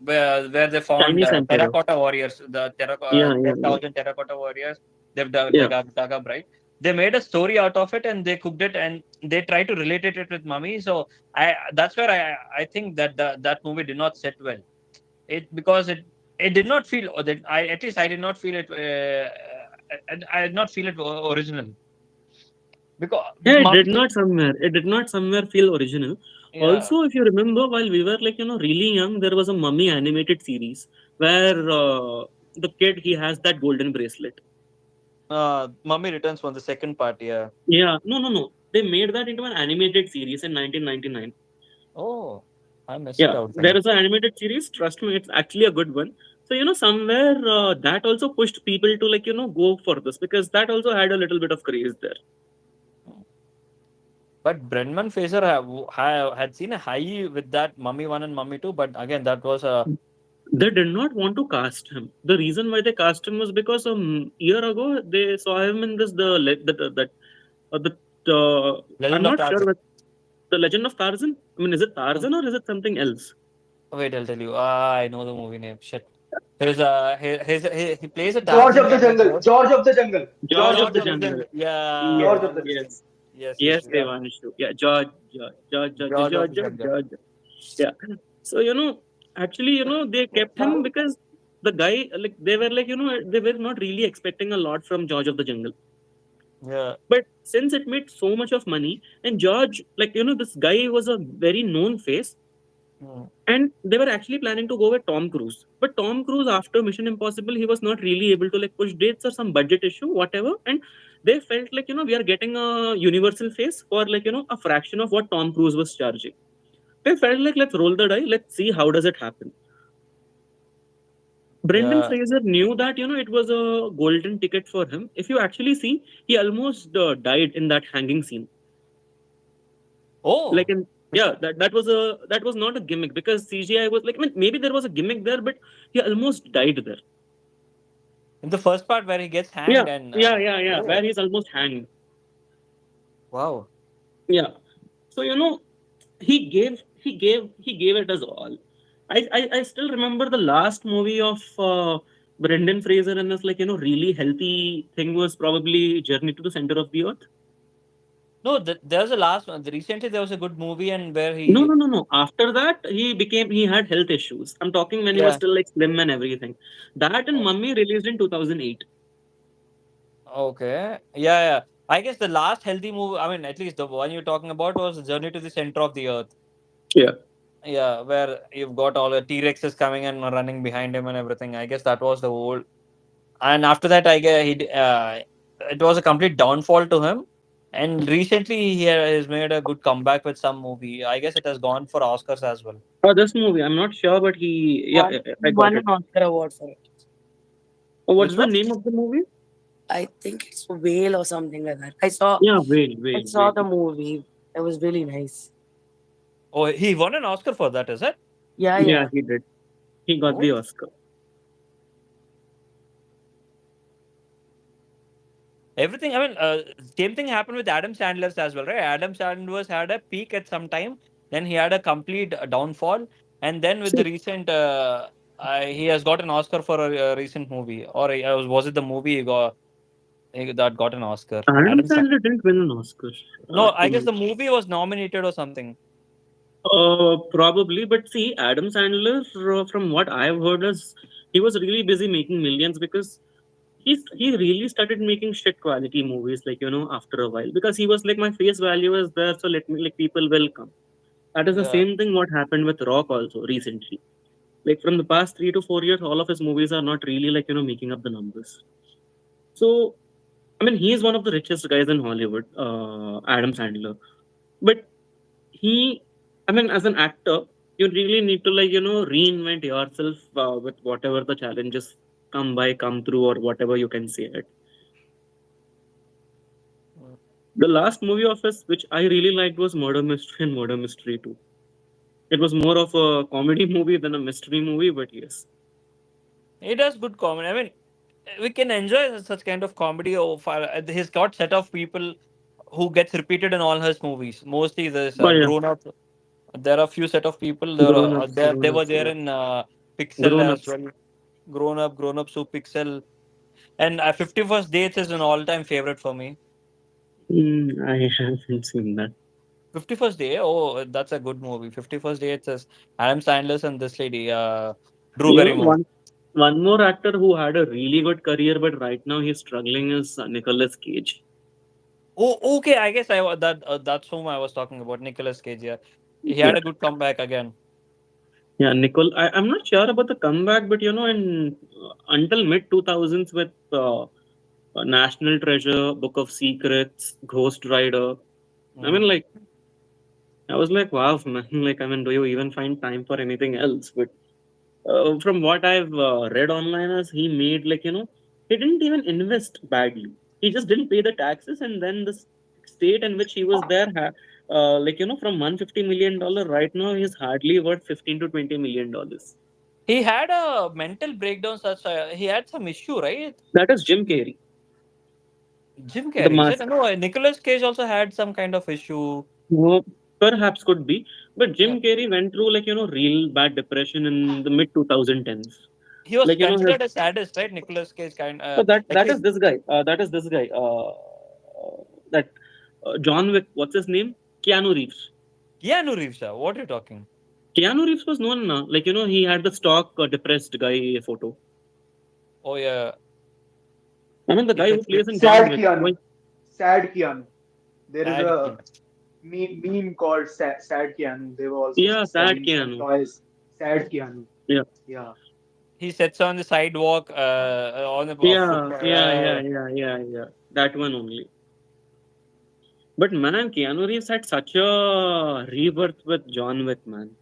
where they found Chinese emperor. terracotta warriors, Yeah, yeah, 10,000 terracotta warriors. They've yeah. dug up, right? They made a story out of it, and they cooked it, and they tried to relate it with Mummy. So that's where I think that that movie did not sit well. Because it did not feel, or that I at least I did not feel it. I did not feel it original, because Yeah, it Mummy, did not somewhere. It did not somewhere feel original. yeah. Also, if you remember, while we were like really young, there was a Mummy animated series where the kid, he has that golden bracelet. Mummy Returns was the second part. Yeah. Yeah, no. They made that into an animated series in 1999. Oh, I missed it Yeah, out there then. is an animated series. Trust me, it's actually a good one. So somewhere that also pushed people to like go for this because that also had a little bit of craze there. But Brendan Fraser had seen a high with that Mummy 1 and Mummy 2, but again, that was a They did not want to cast him. The reason why they cast him was because a year ago they saw him in this I'm Legend of not sure Tarzan. what the Legend of Tarzan. I mean, is it Tarzan or is it something else? Wait, I'll tell you. I know the movie name. Shit. He plays a George Tarzan of the Jungle. character. George of the Jungle. George of George the of the Jungle. Jungle. Yeah. Yes, George of the Jungle. yes, Yes, yes, yeah. Devanshu. Yeah, George. George of the Jungle. Yeah. So actually, they kept him because the guy, like, they were like, they were not really expecting a lot from George of the Jungle. Yeah. But since it made so much of money, and George, like, this guy was a very known face, Hmm. and they were actually planning to go with Tom Cruise. But Tom Cruise, after Mission Impossible, he was not really able to like push dates or some budget issue, whatever. And they felt like, we are getting a universal face for like, a fraction of what Tom Cruise was charging. They felt like, let's roll the die, let's see how does it happen. Brendan Yeah. Fraser knew that, it was a golden ticket for him. If you actually see, he almost died in that hanging scene. Oh. Like that was not a gimmick because CGI was like, I mean, maybe there was a gimmick there, but he almost died there. In the first part where he gets hanged Yeah, and yeah, oh, where he's almost hanged. wow. Yeah. So he gave it as all. I still remember the last movie of Brendan Fraser and this like really healthy thing was probably Journey to the Center of the Earth. No, there's a last one. Recently, there was a good movie, and where No. After that, he had health issues. I'm talking when he was Yeah. still like slim and everything. That and Mummy released in 2008. Okay. Yeah. I guess the last healthy movie, I mean, at least the one you're talking about was Journey to the Center of the Earth. Yeah. Yeah, where you've got all the T-Rexes coming and running behind him and everything. I guess that was the whole. And after that, I guess it was a complete downfall to him. And recently, he has made a good comeback with some movie. I guess it has gone for Oscars as well. Oh, this movie, I'm not sure, but I got Won it. an Oscar award for it. Oh, what's Which the one? name of the movie? I think it's Whale or something like that. I saw Wait. the movie. It was really nice. Oh, he won an Oscar for that, is it? Yeah. Yeah, he did. He got the Oh. Oscar. Everything. I mean, same thing happened with Adam Sandler's as well, right? Adam Sandler's had a peak at some time, then he had a complete downfall, and then with the recent, he has got an Oscar for a recent movie, or was it the movie that got an Oscar? Adam Sandler didn't win an Oscar. No, I guess the movie was nominated or something. Probably, but see, Adam Sandler, from what I've heard, is he was really busy making millions because he really started making shit quality movies, like after a while, because he was like, my face value is there, so let me like people will come. That is the Yeah. same thing what happened with Rock also recently. Like from the past 3 to 4 years, all of his movies are not really like making up the numbers. So I mean, he is one of the richest guys in Hollywood, Adam Sandler. But he, I mean, as an actor, you really need to reinvent yourself with whatever the challenges come through, or whatever you can say it. Mm. The last movie of his, which I really liked, was Murder Mystery and Murder Mystery 2. It was more of a comedy movie than a mystery movie, but yes. He does good comedy. I mean, we can enjoy such kind of comedy. He's got set of people who gets repeated in all his movies. Mostly there's But yeah, Grown Up. There are a few set of people. There grown are ups, they grown were ups, there yeah. in Pixel Grown as ups. well. Grown Up, so Pixel, and 51st Dates is an all-time favorite for me. I haven't seen that. 51st Day, oh, that's a good movie. 51st Dates is Adam Sandler and this lady, Drew You know, Barrymore. one more actor who had a really good career, but right now he's struggling is Nicolas Cage. Oh, okay. I guess that's whom I was talking about, Nicolas Cage. Yeah, he Yeah, had a good comeback again. yeah, I'm not sure about the comeback, but in until mid 2000s with National Treasure, Book of Secrets, Ghost Rider. I mean, Mm. like, I was like, wow, man. Like, I mean, do you even find time for anything else? But from what I've read online, is he made he didn't even invest badly. He just didn't pay the taxes, and then the state in which he was there, from $150 million, right now he's hardly worth 15 to $20 million. He had a mental breakdown. Such he had some issue, right? That is Jim Carrey, Jim the Carrey, is it? mask. No, Nicolas Cage also had some kind of issue. Who perhaps could be, but Yeah. Jim Carrey went through real bad depression in the mid 2010s. He was Like his, considered a sadist, right? Nicolas Cage kind so that like that is his this guy. That is this guy. That John Wick. What's his name? Keanu Reeves. Keanu Reeves. What are you talking? Keanu Reeves was known, he had the stock depressed guy photo. Oh yeah, I mean, the guy who plays in John Sad Wick. Keanu. Sad Keanu. There is sad. a meme called Sad Keanu. They were also Yeah, sad selling some Keanu. toys. Sad Keanu. Yeah. Yeah. He sits on the sidewalk, on the Yeah, foot. yeah. That one only. But man, Keanu Reeves had such a rebirth with John Wick, man.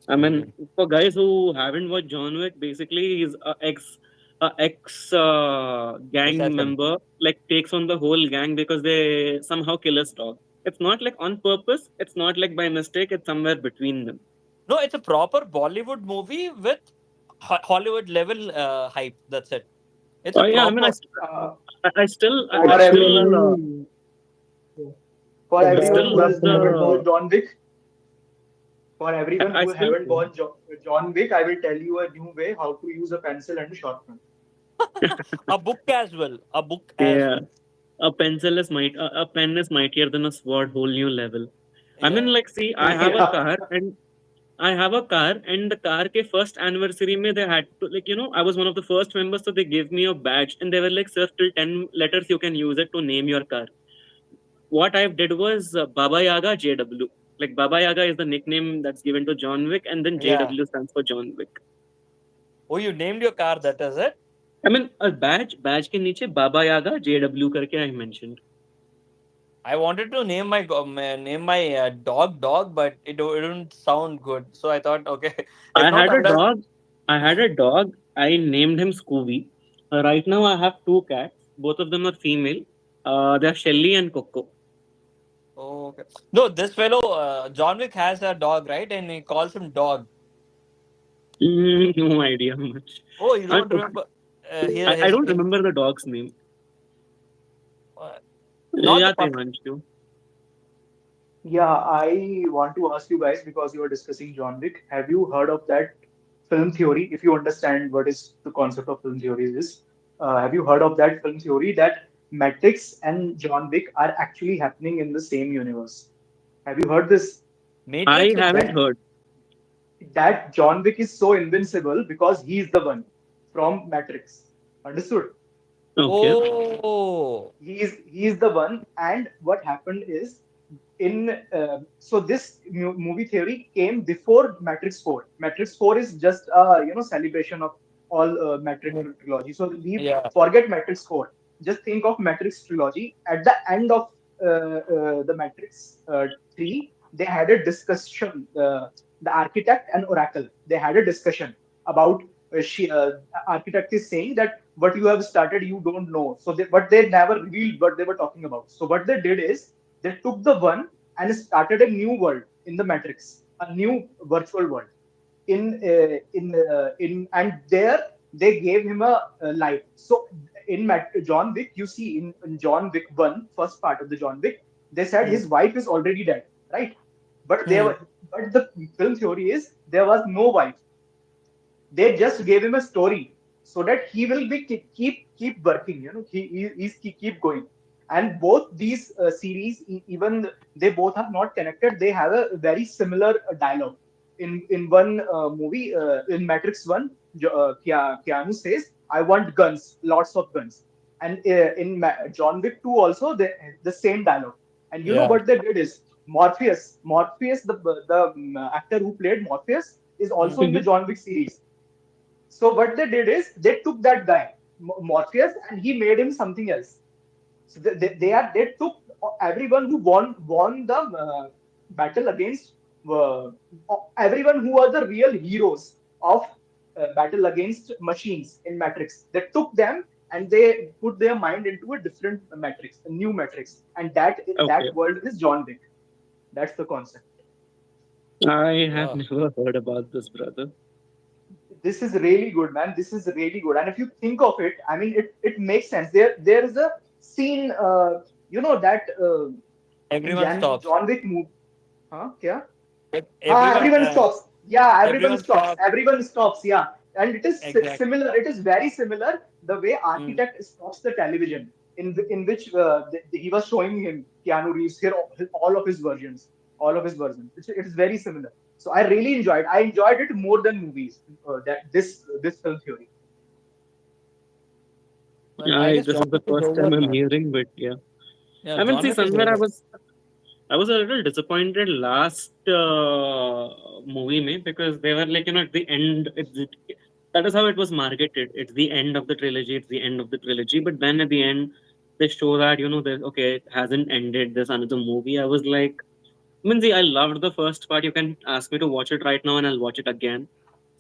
I mean, for guys who haven't watched John Wick, basically he's a ex gang Assassin. member, like takes on the whole gang because they somehow kill his dog. It's not like on purpose. It's not like by mistake. It's somewhere between them. No, it's a proper Bollywood movie with Hollywood level hype. That's it. It's Oh a yeah, I mean, proper. I still, For I still, everyone for I everyone still who love has haven't watched the. John Wick, for everyone I who still. haven't watched John Wick, I will tell you a new way how to use a pencil and a shotgun. A book as well. A book as Yeah, well. a pen is mightier than a sword. Whole new level. I mean, Yeah. like, see, I have a car and the car ke first anniversary mein they had to I was one of the first members, so they gave me a badge and they were like, sir, till 10 letters you can use it to name your car. What I did was Baba Yaga JW. Like Baba Yaga is the nickname that's given to John Wick, and then Yeah. JW stands for John Wick. Oh, you named your car. That is it. I mean, a badge ke niche Baba Yaga JW karke I mentioned. I wanted to name my dog, but it didn't sound good. So I thought, okay, I if not had a unless dog. I had a dog. I named him Scooby. Right now, I have two cats. Both of them are female. They're Shelly and Coco. oh, okay. No, this fellow John Wick has a dog, right? And he calls him Dog. No idea much. Oh, you I, don't remember? I don't remember the dog's name. Not Yeah, the puppy. Tevanshu. Yeah, I want to ask you guys because you are discussing John Wick. Have you heard of that film theory? If you understand what is the concept of film theory is, have you heard of that film theory that Matrix and John Wick are actually happening in the same universe? Have you heard this? Matrix I is haven't That heard. that John Wick is so invincible because he's the one from Matrix. Understood? Okay. Oh, He's the one, and what happened is So this movie theory came before Matrix 4. Matrix 4 is just celebration of all Matrix trilogy. So leave Yeah. forget Matrix 4. Just think of Matrix trilogy. At the end of the Matrix 3, they had a discussion. The architect and Oracle, they had a discussion about architect is saying that what you have started you don't know. But they never revealed what they were talking about. So what they did is they took the one and started a new world in the Matrix, a new virtual world. And there they gave him a life. So in John Wick, you see in John Wick 1, first part of the John Wick, they said his wife is already dead, right? But but the film theory is there was no wife. They just gave him a story so that he will be keep working. He's keep going. And both these series, even they both are not connected, they have a very similar dialogue. In one movie, in Matrix 1, Keanu says, "I want guns, lots of guns." And in John Wick 2 also, the same dialogue. And you know Yeah. what they did is Morpheus, the actor who played Morpheus, is also in the Mhm. John Wick series. So what they did is they took that guy Morpheus and he made him something else. So they took everyone who won the battle against uh, everyone who are the real heroes of battle against machines in Matrix. They took them and they put their mind into a different Matrix, a new Matrix, and Okay. that world is John Wick. That's the concept. I have Wow. never heard about this, brother. This is really good, man. This is really good. And if you think of it, I mean, it makes sense. There is a scene, that in Everyone stops. John Wick movie. Huh? Yeah. Everyone. Everyone stops. Yeah, everyone Everyone stops. stops. Everyone stops. Yeah. And it is Exactly. similar. It is very similar the way Mm. Architect stops the television in which he was showing him Keanu Reeves here all of his versions, all of his versions. It is very similar. So I really enjoyed. I enjoyed it more than movies. That this film theory. Well, I guess This John is the Wick is first over time I'm now. hearing, but yeah. Yeah, I mean, John see, Wick is somewhere over. I was a little disappointed last movie me because they were like, at the end, that is how it was marketed. It's the end of the trilogy. It's the end of the trilogy. But then at the end, they show that there's okay, it hasn't ended. There's another movie. I was like, I mean, see, I loved the first part. You can ask me to watch it right now, and I'll watch it again.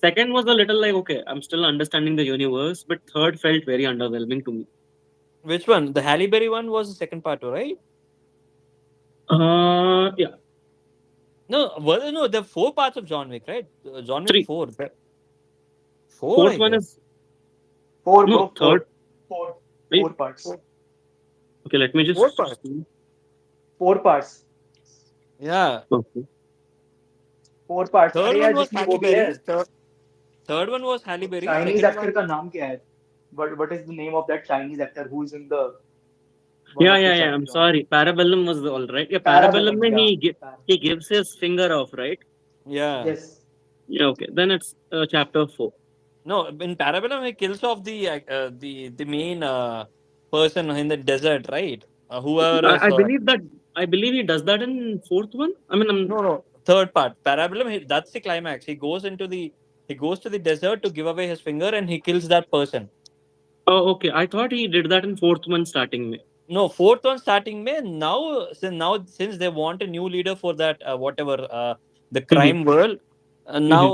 Second was a little like, okay, I'm still understanding the universe, but third felt very underwhelming to me. Which one? The Halle Berry one was the second part, right? Yeah, No, there are four parts of John Wick, right? John Wick three. 4. Four, Fourth I one guess. is Four, no bro. third. Four, Wait, four parts. Four, okay, let me four just parts. see. Four parts. Yeah. Okay. Four parts. Third अरे one यार was जिसमें वो Halle भी है Berry. Third one was Halle Berry. Chinese Second actor one. का नाम क्या है? What is the name of that Chinese actor who is in the one Yeah, of the yeah, yeah. I'm John Wick? sorry. Parabellum was all right. Yeah, Parabellum, Parabellum, mein yeah. he gives his finger off, right? Yeah. Yes. Yeah, okay. Then it's chapter 4. No, in Parabellum, he kills off the main person in the desert, right? Whoever is. I believe that. I believe he does that in fourth one. I mean, I'm. No. Third part. Parabellum, that's the climax. He goes to the desert to give away his finger and he kills that person. Oh, okay. I thought he did that in fourth one starting me. No, fourth one starting May. Since they want a new leader for that whatever the Mhm, crime world, mhm. now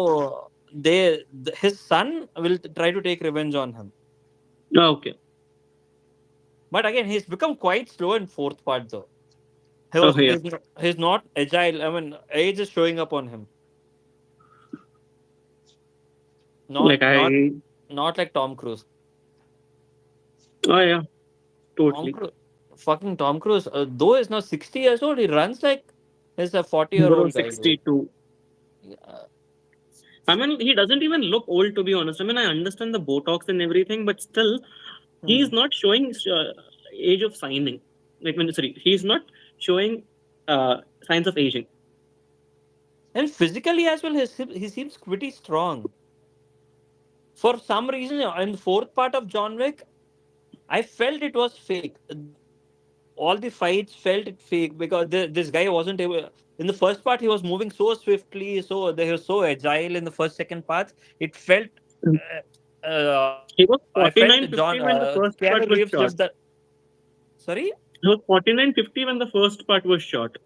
his son will try to take revenge on him. Oh, okay. But again, he's become quite slow in fourth part though. Oh, yeah. He's not agile. I mean, age is showing up on him. Not Like not I. not like Tom Cruise. Oh, yeah. Tom Totally. Cruise, fucking Tom Cruise. Though he's now 60 years old, he runs like he's a 40 year Bro, old guy, bro. 62. Yeah. I mean, he doesn't even look old, to be honest. I mean, I understand the Botox and everything, but still, Hmm. he's not showing age of signing. Like, when sorry, he's not showing signs of aging. And physically as well, he seems pretty strong. For some reason, in the fourth part of John Wick, I felt it was fake. all the fights felt fake because this guy wasn't able. In the first part, he was moving so swiftly, he was so agile. In the first, second parts, it felt. He was I felt John 49-50 when the first part Keanu was Reeves shot. lived that. Sorry. He was 49-50 when the first part was shot.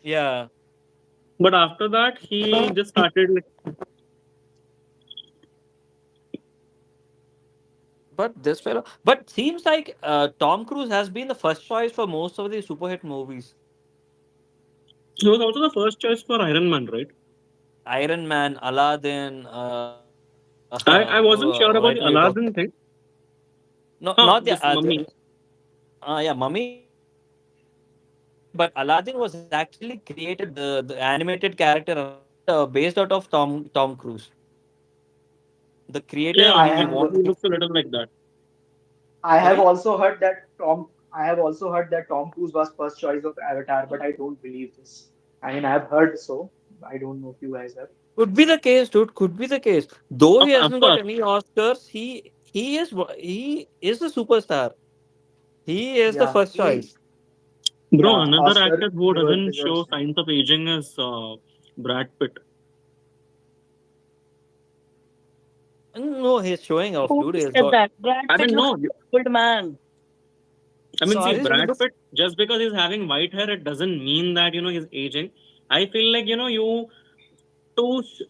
Yeah. But after that, he just started like, But this fellow, but seems like Tom Cruise has been the first choice for most of the super hit movies. he was also the first choice for Iron Man, right? Iron Man, Aladdin. I wasn't sure What about do the you talk? Aladdin thing. No, Huh, not this Mummy. yeah, Mummy. But Aladdin was actually created. The animated character based out of Tom Cruise. The creator he Yeah, I wanted. have he looks a little like that. I have Sorry. also heard that Tom Cruise was first choice of Avatar, but I don't believe this. I mean, I've heard so. I don't know if you guys have. Could be the case, dude. Could be the case. Though he Of hasn't got course. any Oscars, he is the superstar. He is the Yeah, first choice. Bro, another Oscar actor who doesn't deserves show to. signs of aging is Brad Pitt. No, he's showing off, Who dude. He's said got. that? Brad I Pitt mean, looks no, old man. I mean, see, Sorry, Brad look. Pitt, just because he's having white hair, it doesn't mean that, he's aging. I feel like,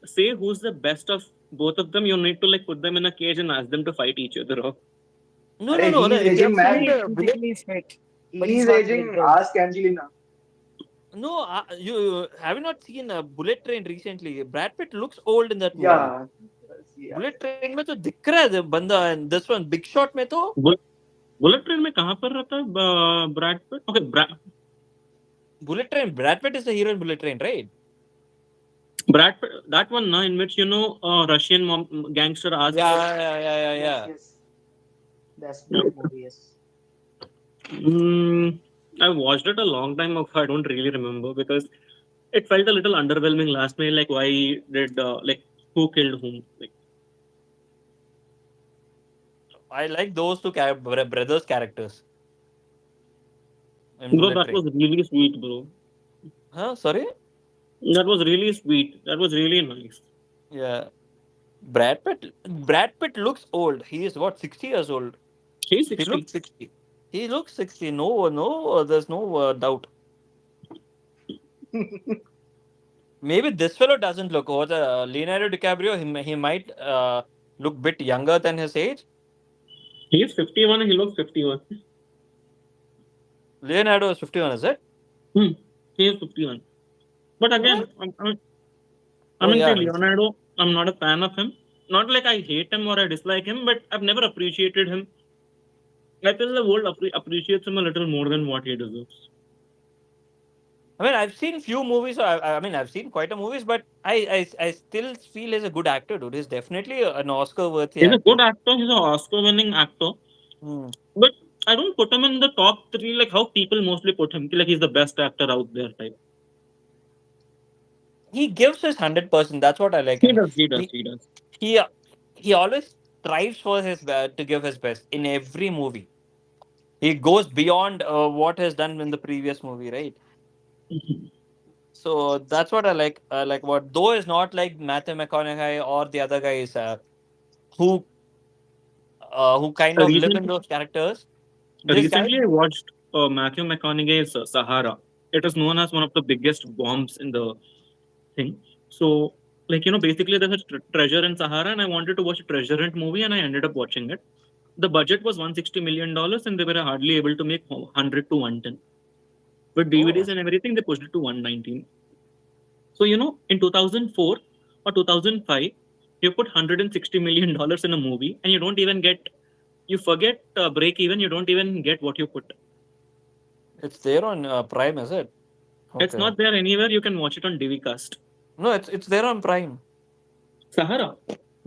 say who's the best of both of them, you need to like put them in a cage and ask them to fight each other off. No, no, Arey, no, no. he's If you aging, have seen man. He's the bullet, physically fit, but he's He's not aging. wrinkled. Ask Angelina. no, you have you not seen Bullet Train recently? Brad Pitt looks old in that movie. Yeah, yeah. Bullet train में तो दिख रहा है बंदा this one big shot में तो bullet train में कहाँ पर रहता है Brad Pitt? Okay, bullet train Brad Pitt is the hero in bullet train right Brad Pitt, that one, in which Russian gangster asks. yeah Yes. That's great movie. Yes. I watched it a long time ago. I don't really remember because it felt a little underwhelming last night. Like, why did like who killed whom? Like, I like those two brothers characters in bro, bullet that train was really sweet, bro. huh sorry That was really sweet. That was really nice. yeah Brad Pitt looks old. He is what 60 years old. He's He 60. looks 60. He looks 60. No, there's no doubt. Maybe this fellow doesn't look old. Leonardo DiCaprio, he might look bit younger than his age. He's 51 and he looks 51. Leonardo is 51, is it? He is 51. But again, I Oh, mean, yeah. see, Leonardo, I'm not a fan of him. Not like I hate him or I dislike him, but I've never appreciated him. I feel the world appreciates him a little more than what he deserves. I mean, I've seen few movies. I mean, I've seen quite a movies, but I still feel he's a good actor, dude. He's definitely an Oscar-worthy He's a actor. good actor. He's an Oscar-winning actor. Hmm. But I don't put him in the top 3 like how people mostly put him. Like he's the best actor out there type. He gives his 100%. That's what I like. He Him. does. He does. He He does. he he always strives for his to give his best in every movie. He goes beyond what has done in the previous movie, right? So that's what I like. Like what though is not like Matthew McConaughey or the other guys who who kind of live in Recently, those characters. This guy, recently I watched Matthew McConaughey's Sahara. It is known as one of the biggest bombs in the thing. So, like, basically there's a treasure in Sahara, and I wanted to watch a treasure hunt movie, and I ended up watching it. The budget was $160 million, and they were hardly able to make 100 to 110. With DVDs and everything, they pushed it to 119. So, in 2004 or 2005, you put $160 million in a movie, and you don't even get, you forget break even, you don't even get what you put. it's there on Prime, is it? It's Okay. not there anywhere. You can watch it on DVCast. No, it's there on Prime. Sahara.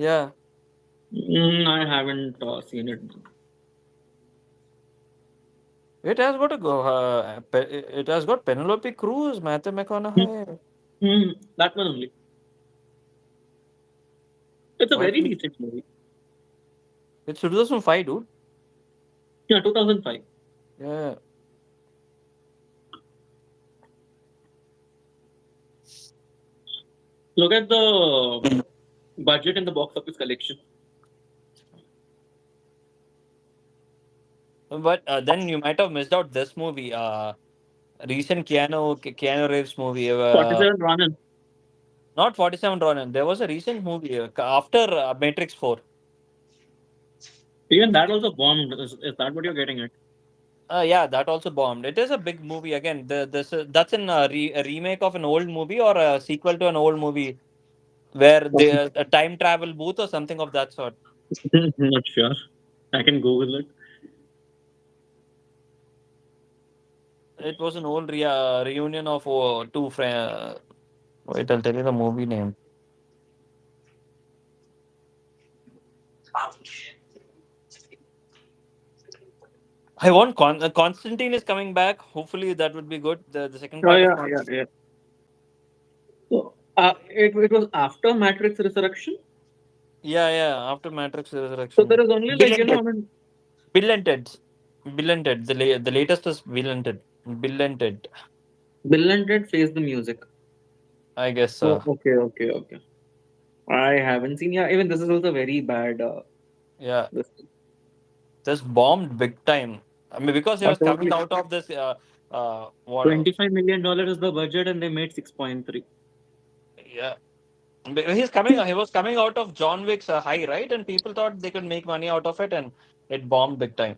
Yeah. I haven't seen it. It has got a go. It has got Penelope Cruz, Matthew McConaughey. That one only. It's a What? very decent movie. It's 2005, dude. Yeah, 2005. Yeah. Look at the budget and the box office collection. But then you might have missed out this movie. Recent Keanu Reeves movie. 47 Ronin. Not 47 Ronin. There was a recent movie after Matrix 4. Even that also bombed. Is that what you're getting at? Yeah, that also bombed. It is a big movie again. That's a remake of an old movie or a sequel to an old movie where they a time travel booth or something of that sort. Not sure. I can Google it. It was an old reunion of two friends. Wait, I'll tell you the movie name. I want Constantine is coming back. Hopefully that would be good. The second Oh part yeah, of Constantine. yeah. So it was after Matrix Resurrection. Yeah. After Matrix So Resurrection. there is only Bill like and I Ted. mean, Bill and Ted. Bill and Ted. The latest is Bill and Ted. Bill and Ted. Bill and Ted Face the Music. I guess Oh, so. okay. I haven't seen. Yeah, even this is also very bad. Yeah. This, This bombed big time. I mean, because he was coming totally. out of this. What? $25 million is the budget, and they made 6.3. Yeah. He was coming out of John Wick's High, right? And people thought they could make money out of it, and it bombed big time.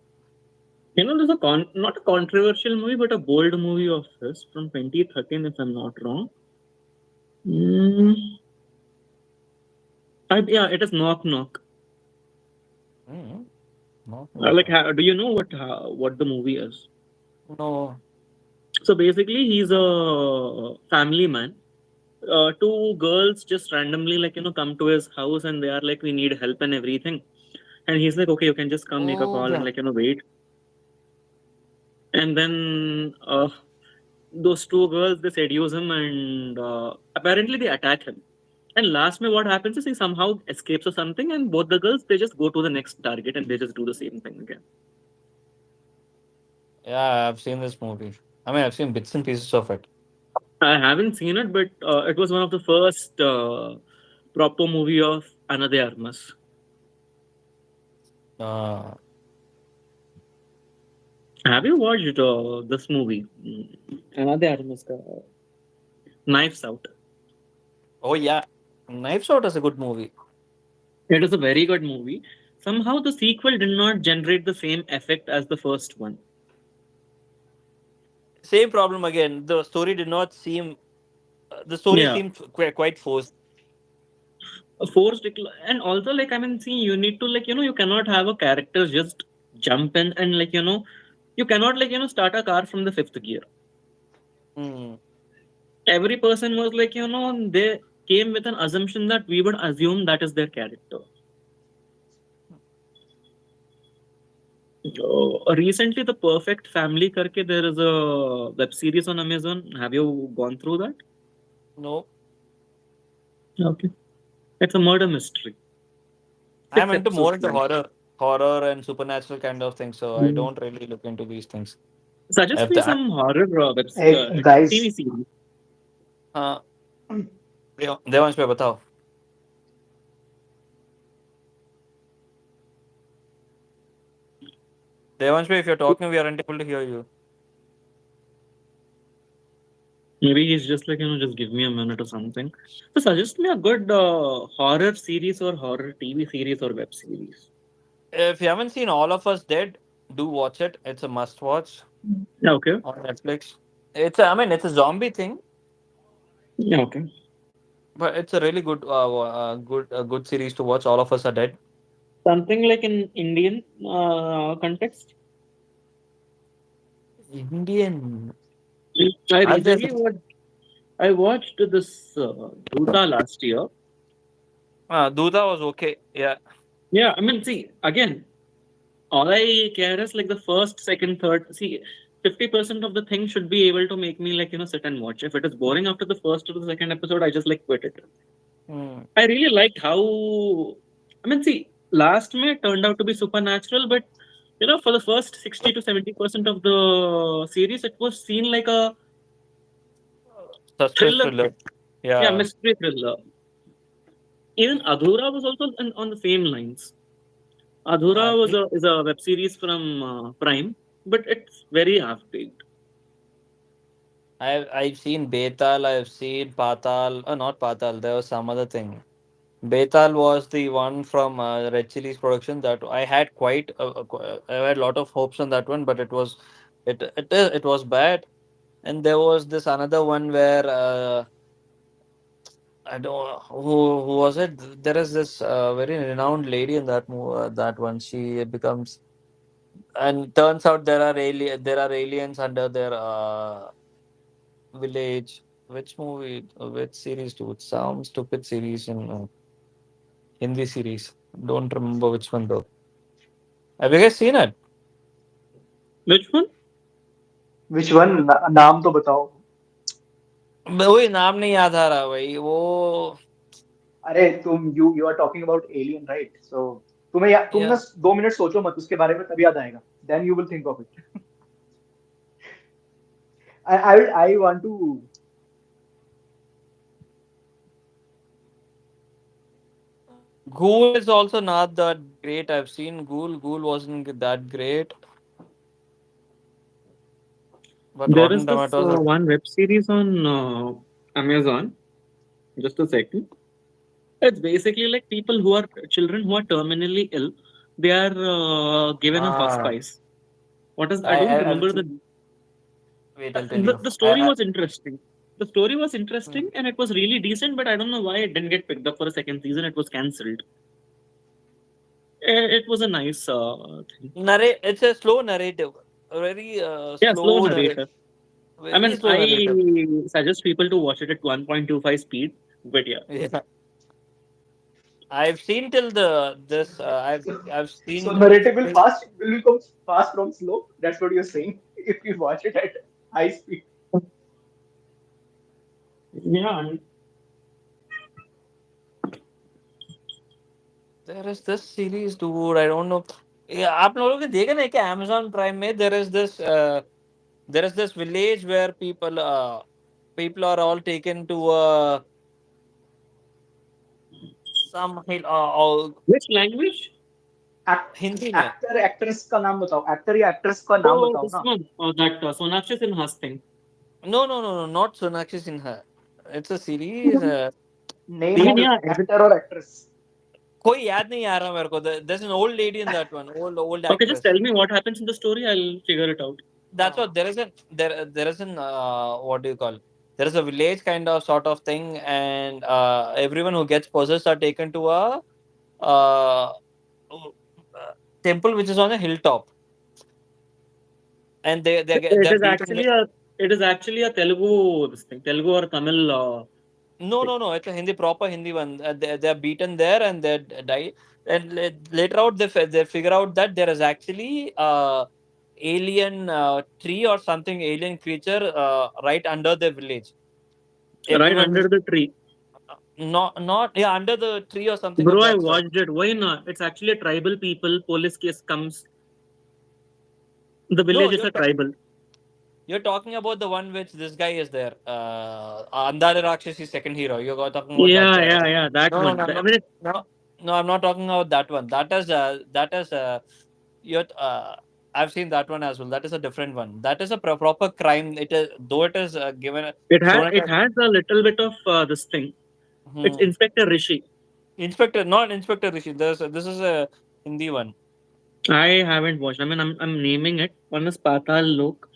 There's not a controversial movie, but a bold movie of his from 2013, if I'm not wrong. Yeah, it is Knock Knock. Mm. No. Do you know what the movie is? No. So basically, he's a family man. Two girls just randomly come to his house, and they are like, we need help and everything. And he's like, okay, you can just come make a call and wait. And then those two girls, they seduce him, and apparently they attack him. And last me, what happens is he somehow escapes or something, and both the girls, they just go to the next target and they just do the same thing again. Yeah, I've seen this movie. I mean, I've seen bits and pieces of it. I haven't seen it, but it was one of the first proper movie of Ana de Armas. Have you watched this movie? Ana de Armas, Knives Out. Oh yeah, Knives Out is a good movie. It is a very good movie. Somehow the sequel did not generate the same effect as the first one. Same problem again. The story did not seem. The story Yeah. seemed quite forced. Forced, and also see, you need to you cannot have a character just jump in and you cannot start a car from the fifth gear. Mm. Every person was they came with an assumption that we would assume that is their character. Recently, The Perfect Family karke, there is a web series on Amazon. Have you gone through that? No. Okay. It's a murder mystery. I'm into Six more episodes into horror and supernatural kind of things, so I don't really look into these things. Suggest me some horror Hey, guys. TV series. Devansh पे बताओ. Devansh, if you're talking, we are unable to hear you. Maybe he's just just give me a minute or something. So suggest me a good horror series or horror TV series or web series. If you haven't seen All of Us Dead, do watch it. It's a must watch. Okay. On Netflix. It's a zombie thing. Yeah, okay. But it's a really good good series to watch. All of Us Are Dead. Something like in Indian context. Indian. I watched this Duta last year. Duta was okay. Yeah. Yeah, see, again, all I care is the first, second, third. See, 50% of the thing should be able to make me sit and watch. If it is boring after the first or the second episode, I just quit it. I really liked how. See, last May turned out to be supernatural, but for the first 60 to 70% of the series, it was seen like a thriller. Yeah, mystery thriller. Even Adhura was also on the same lines. Adhura I think is a web series from Prime, but it's very half-baked. I've seen Betal, I've seen Patal. Not Patal. There was some other thing. Betal was the one from Red Chili's production that I had I had a lot of hopes on that one, but it was bad. And there was this another one where I don't who was it. There is this very renowned lady in that one. She becomes and turns out there are aliens under their village. Which movie? Which series? Too? Some stupid series in Hindi series. Don't remember which one though. Have you guys seen it? Which one? Which one? नाम तो बताओ. वही नाम नहीं याद आ रहा भाई वो. अरे you are talking about Alien, right? So तुम ना Yeah. 2 मिनट सोचो मत उसके बारे में, तब याद आएगा. Then you will think of it. I want to. Ghoul is also not that great. I've seen Ghoul. Ghoul wasn't that great. But There Rotten is this Tomatoes. one web series on Amazon. Just a second. It's basically like people who are children who are terminally ill. They are given a Ah, hospice. What is? I don't I've remember seen. Wait, I'll tell you. the story was interesting. The story was interesting and it was really decent, but I don't know why it didn't get picked up for a second season. It was cancelled. It was a nice thing. It's a slow narrative. Very Yeah, slow slow narrative. narrative. I Very mean, slow narrative. I suggest people to watch it at 1.25 speed, but yeah. Yeah. I've seen till the this. I've So seen. narrative will become fast from slow. That's what you're saying. If you watch it at high speed. Yeah, There is this series, dude. I don't know. Yeah, आप लोगों ने देखा ना कि Amazon Prime में there is this village where people are all taken to some hill which language? Hindi में. Actor actress का नाम बताओ. एक्टर या एक्ट्रेस का नाम Oh, बताओ this ना. one. Oh, that Sonakshi Sinha's thing. No, not Sonakshi Sinha. It's a series. Name Even of yeah, actor और एक्ट्रेस. कोई याद नहीं आ रहा मेरे को. There's an old lady in that one. Old okay, just actress. tell me what happens in the story. I'll figure it out. That's what there is an what do you call? There is a village kind of sort of thing, and everyone who gets possessed are taken to a uh, temple which is on a hilltop, and It they're is beaten. actually a Telugu this thing, Telugu or Tamil. No. It's a proper Hindi one. They're beaten there and they die. And later out, they figure out that there is actually alien tree or something, alien creature right under the village. Right Everyone under the tree. not yeah, under the tree or something of Bro, I that sort. watched it. Why not? It's actually a tribal people. Police case comes. The No, village is a tribal. you're talking about the one which this guy is there. Andhari Rakshasi second hero. You're talking about that guy, right? Yeah. That No, one. no, I no, mean, no, no. I'm not talking about that one. That is you're. I've seen that one as well. That is a different one. That is a proper crime. It is though it is given shown it it as has a little bit of this thing. It's hmm, Inspector Rishi. Inspector, not Inspector Rishi. This is a Hindi one. I haven't watched. I mean, I'm naming it. One is Patal Lok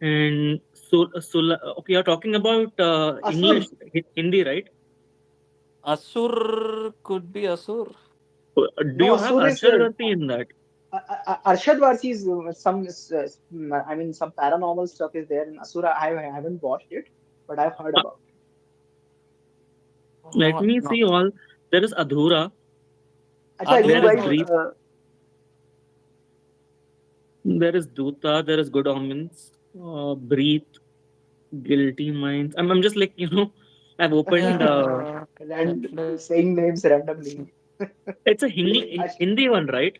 and okay, you're talking about असुर. English, Hindi, right? Asur could be Asur. Do No, you have असुर is Arshad Rathi in that? Arshad Varsi is I mean some paranormal stuff is there in Asura. I haven't watched it, but I've heard about it. Let me No. see all. There is Adhura. अच्छा, you There is guys, Breathe. There is Duta. There is Good Omens. Breathe. Guilty Minds. I'm just like, I've opened. saying names randomly. It's a Hindi one, right?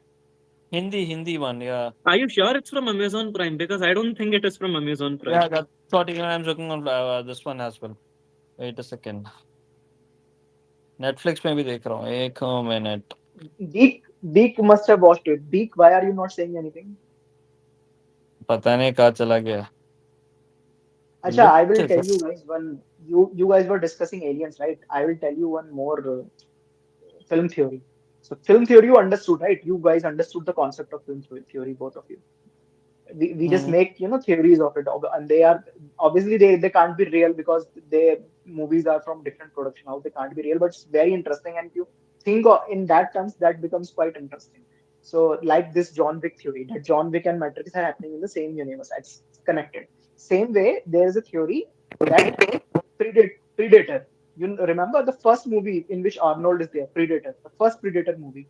Hindi one, yeah. Are you sure it's from Amazon Prime? Because I don't think it is from Amazon Prime. Yeah, that's what even I'm looking on this one as well. Wait a second. Netflix में भी देख रहा हूँ. एक minute. Deek must have watched it. Deek, why are you not saying anything? पता नहीं कहाँ चला गया. Acha, I will Literally. tell you guys one. You guys were discussing aliens, right? I will tell you one more film theory. So film theory you understood, right? You guys understood the concept of film theory, both of you. We just Hmm. make theories of it, and they are obviously they can't be real because they movies are from different production house. They can't be real, but it's very interesting, and if you think in that terms, that becomes quite interesting. So like this John Wick theory, that John Wick and Matrix are happening in the same universe. It's connected. Same way, there is a theory that Predator. You remember the first movie in which Arnold is there, Predator, the first Predator movie.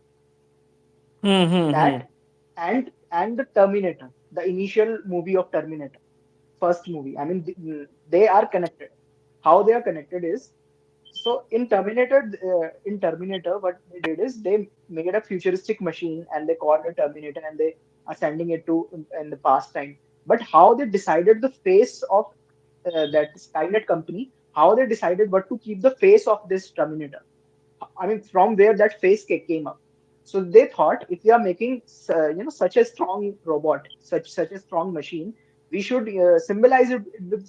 Hmm. That and the Terminator, the initial movie of Terminator, first movie. I mean, they are connected. How they are connected is so in Terminator, what they did is they made a futuristic machine and they called it Terminator and they are sending it to in the past time. But how they decided the face of that Skynet company, how they decided what to keep the face of this Terminator. I mean, from where that face came up. So they thought if we are making such a strong robot, such a strong machine, we should symbolize it with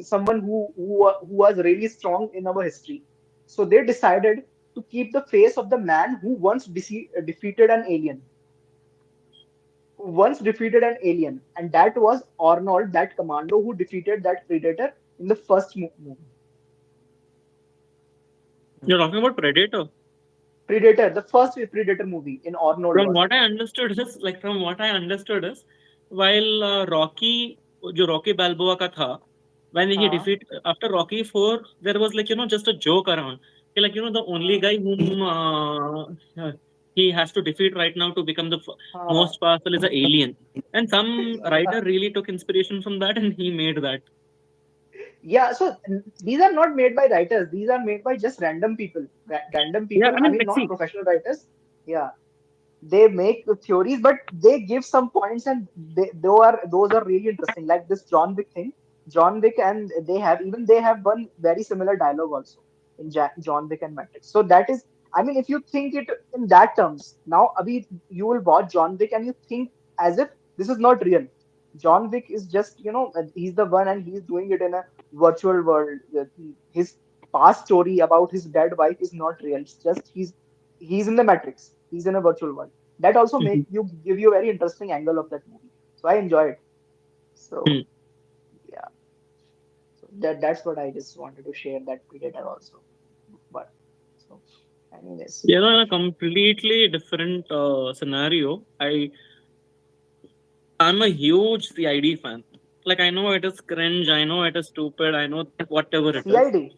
someone who was really strong in our history. So they decided to keep the face of the man who once defeated an alien, and that was Arnold, that commando who defeated that Predator in the first movie. You're talking about Predator. Predator, the first Predator movie in Arnold From was what there. I understood is while Rocky, जो Rocky Balboa का था, when he हाँ. defeat after Rocky 4, there was just a joke around. The only guy whom he has to defeat right now to become the हाँ. most powerful is an alien. And some writer really took inspiration from that and he made that. Yeah, so these are not made by writers. These are made by just random people. Random Yeah, people. I I mean, mean, like, not see, professional writers. Yeah, they make the theories, but they give some points, and those are really interesting. Like this John Wick thing. John Wick, and they have one very similar dialogue also in John Wick and Matrix. So that is, I mean, if you think it in that terms, now Abhi, you will watch John Wick and you think as if this is not real. John Wick is just he's the one and he's doing it in a virtual world. His past story about his dead wife is not real. It's just he's in the Matrix. He's in a virtual world. That also Mhm. give you a very interesting angle of that movie. So I enjoy it. So Hmm. yeah, so that's what I just wanted to share, that Predator also. But so anyways, In a completely different scenario, I'm a huge CID fan. Like, I know it is cringe, I know it is stupid, I know whatever it is. CID.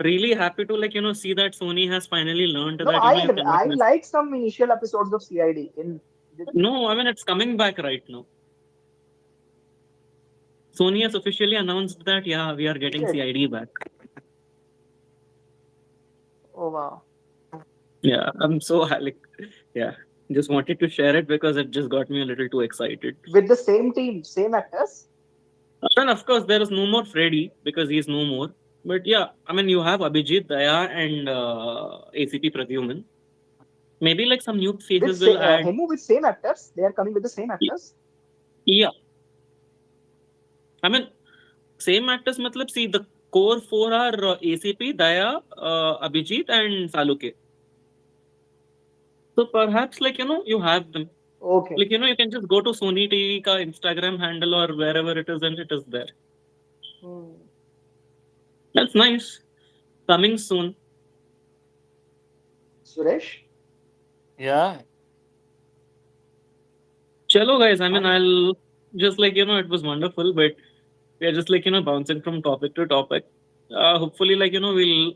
Really happy to see that Sony has finally learned No, that you cannot I miss. like some initial episodes of CID in. No, I mean it's coming back right now. Sony has officially announced that we are Is getting it? CID back. Oh wow. Yeah, I'm so like yeah. Just wanted to share it because it just got me a little too excited. With the same team, same actors. And of course, there is no more Freddy because he's no more. But yeah, I mean, you have Abhijit Daya and ACP Pradyuman. Maybe like some new faces will add. Hemu with same actors. They are coming with the same actors. Yeah, I mean, same actors. Matlab, see, the core four are ACP, Daya, Abhijit, and Saluke. So perhaps you have them. Okay. Like you can just go to Sony TV ka Instagram handle or wherever it is, and it is there. Hmm. That's nice. Coming soon. Suresh. Yeah. Chalo, guys. I mean, Um, I'll just it was wonderful, but we are just bouncing from topic to topic. Hopefully, we'll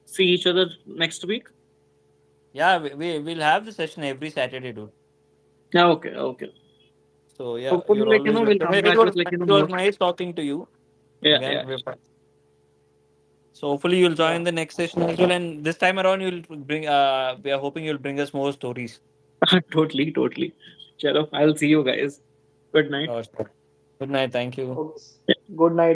see each other next week. Yeah, we'll have the session every Saturday, dude. Yeah, okay, okay. So yeah, Hopefully, you're always we'll welcome. come It back was with it more. was nice talking to you. Yeah, Again, yeah. so hopefully you'll yeah. join the next session as well. And this time around, you'll bring. We are hoping you'll bring us more stories. Totally, totally. Chalo, I'll see you guys. Good night. Sure. Good night. Thank you. Okay. Good night.